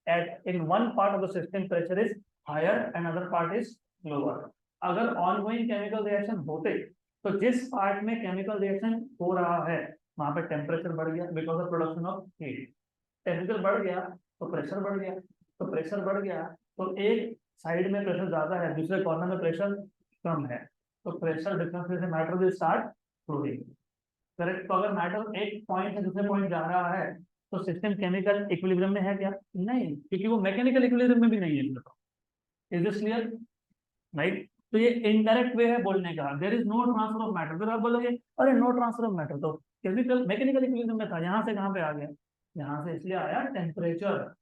at in one part of the system pressure is higher and other part is lower. अगर ऑनगोइंग केमिकल रिएक्शन होते तो जिस पार्ट में केमिकल रिएक्शन हो रहा है वहां पे टेम्परेचर बढ़ गया because of production of heat. Temperature बढ़ गया तो प्रेशर बढ़ गया, तो प्रेशर बढ़ गया तो एक साइड में प्रेशर ज्यादा है, दूसरे कॉर्नर में प्रेशर कम है, तो प्रेशर डिफरेंस से matter will start flowing. Correct. तो अगर मैटर एक पॉइंट से दूसरे पॉइंट जा रहा है तो सिस्टम केमिकल इक्विलिब्रियम में है क्या? नहीं, क्योंकि वो मैकेनिकल इक्विलिब्रियम में भी नहीं है। Is this clear? राइट। तो ये इनडायरेक्ट वे है बोलने का, there is no transfer of matter. फिर आप बोलोगे अरे नो ट्रांसफर ऑफ मैटर तो केमिकल मैकेनिकल इक्विलिब्रियम में था, यहाँ से कहाँ पे आ गया? यहाँ से इसलिए आया, टेम्परेचर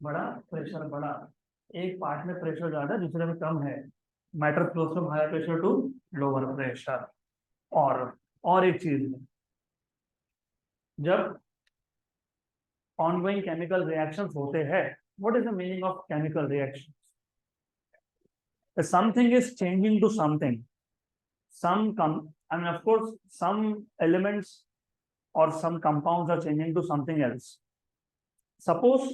बड़ा, प्रेशर बड़ा, एक पार्ट में प्रेशर ज्यादा दूसरे में कम है, matter flows from higher pressure to lower pressure. और एक चीज है, जब ऑनगोइंग केमिकल रिएक्शंस होते हैं, what is the meaning of chemical reaction? Something is changing to something, I mean of course some elements or some compounds are changing to something else। Suppose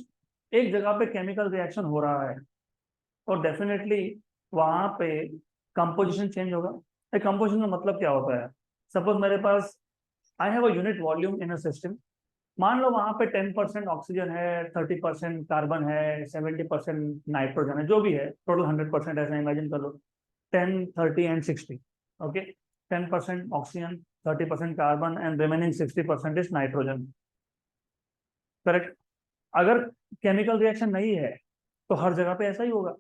एक जगह पे केमिकल रिएक्शन हो रहा है तो definitely वहां पे कंपोजिशन चेंज होगा। कंपोजिशन का मतलब क्या होता है? सपोज मेरे पास, I have a unit volume in a system, मान लो वहां पे 10% ऑक्सीजन है, 30% कार्बन है, 70% नाइट्रोजन है, जो भी है, टोटल 100% ऐसा इमेजिन कर लो, 10, 30 and 60। Okay. 10% oxygen, 30% carbon and remaining 60% is nitrogen. Correct. अगर केमिकल रिएक्शन नहीं है तो हर जगह पे ऐसा ही होगा,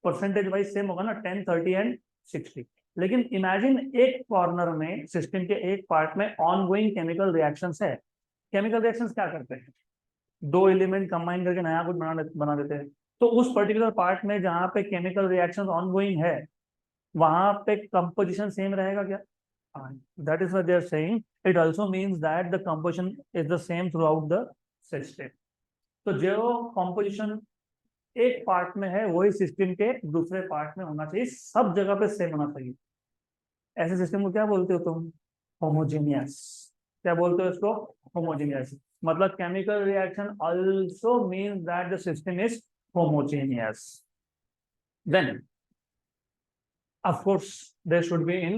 परसेंटेज वाइज सेम होगा ना, 10, 30 एंड 60। लेकिन इमेजिन एक कॉर्नर में सिस्टम के एक पार्ट में ऑनगोइंग केमिकल रिएक्शंस है। केमिकल रिएक्शंस क्या करते हैं? दो एलिमेंट कंबाइन करके नया कुछ बना देते हैं। तो उस पर्टिकुलर पार्ट में जहां पे केमिकल रिएक्शन ऑनगोइंग है वहां पे कंपोजिशन सेम रहेगा क्या? That is what they are saying, it also means that the composition is the same throughout the system. तो जो कंपोजिशन एक पार्ट में है वही सिस्टम के दूसरे पार्ट में होना चाहिए, सब जगह पे सेम होना चाहिए। ऐसे सिस्टम को क्या बोलते हो तुम? होमोजेनियस। क्या बोलते हो इसको? होमोजेनियस। मतलब chemical reaction also means that the system is homogeneous। Then of course there should be in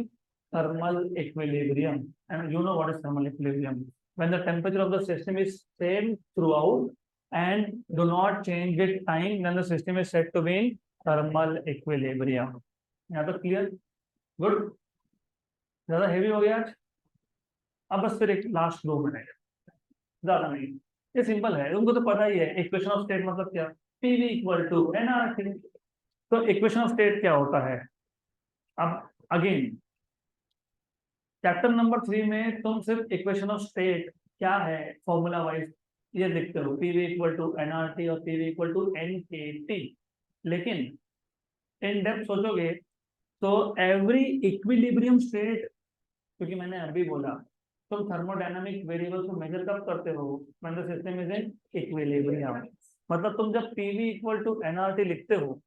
thermal equilibrium, and you know what is thermal equilibrium? When the temperature of the system is same throughout and do not change with time, then the system is said to be in thermal equilibrium। यहाँ तो clear? Good, ज्यादा heavy हो गया आज? अब बस फिर एक लास्ट 2 मिनट, ज्यादा नहीं, ये सिंपल है, तुमको तो पता ही है इक्वेशन ऑफ स्टेट मतलब क्या, पीवी इक्वल टू एनआरटी। तो इक्वेशन ऑफ स्टेट क्या होता है? अब अगेन चैप्टर नंबर 3 में तुम सिर्फ इक्वेशन ऑफ स्टेट क्या है फॉर्मूला वाइज ये लिखते हो, पीवी इक्वल टू एनआरटी और पीवी इक्वल टू एनकेटी। लेकिन इन डेप्थ सोचोगे तो एवरी इक्विलिब्रियम स्टेट, क्योंकि मैंने अभी बोला तुम थर्मोडायनामिक वेरिएबल्स को मेजर कब करते हो, when the system is in equilibrium. मतलब तुम जब पीवी इक्वल टू एनआरटी लिखते हो,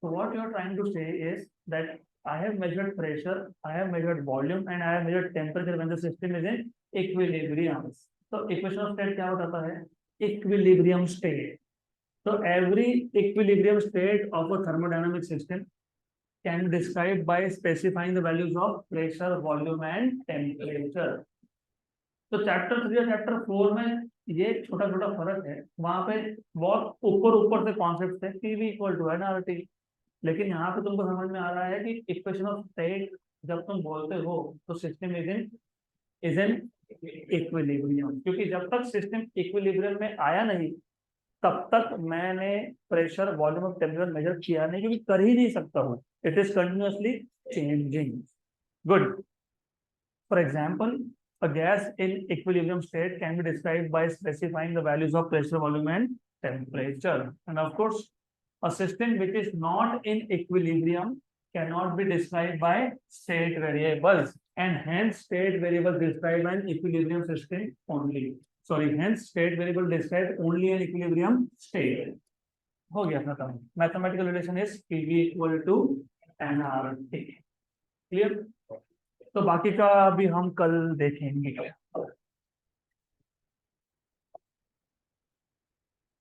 so what you are trying to say is that I have measured pressure, I have measured volume, and I have measured temperature when the system is in equilibrium. So equation of state क्या बताता है? Equilibrium state. So every equilibrium state of a thermodynamic system can be described by specifying the values of pressure, volume, and temperature. तो chapter 3 और chapter 4 में ये छोटा छोटा फर्क है, वहां पे बहुत ऊपर ऊपर से कॉन्सेप्ट है, पीवी इक्वल टू एनआरटी। लेकिन यहाँ पे तुमको समझ में आ रहा है कि इक्वेशन ऑफ स्टेट जब तुम बोलते हो तो सिस्टम इज इन इक्विलिब्रियम, क्योंकि जब तक सिस्टम इक्विलिब्रियम में आया नहीं तब तक मैंने प्रेशर, वॉल्यूम और टेम्परेचर मेजर किया नहीं, क्योंकि कर ही नहीं सकता हूँ, it is continuously changing. Good. For example, a gas in equilibrium state can be described by specifying the values of pressure, volume, and temperature. And of course, a system which is not in equilibrium cannot be described by state variables, and hence state variables describe an equilibrium system only. Sorry, hence state variable describe only an equilibrium state. हो गया खत्म। Mathematical relation is PV equal to nRT. Clear? तो बाकी का अभी हम कल देखेंगे।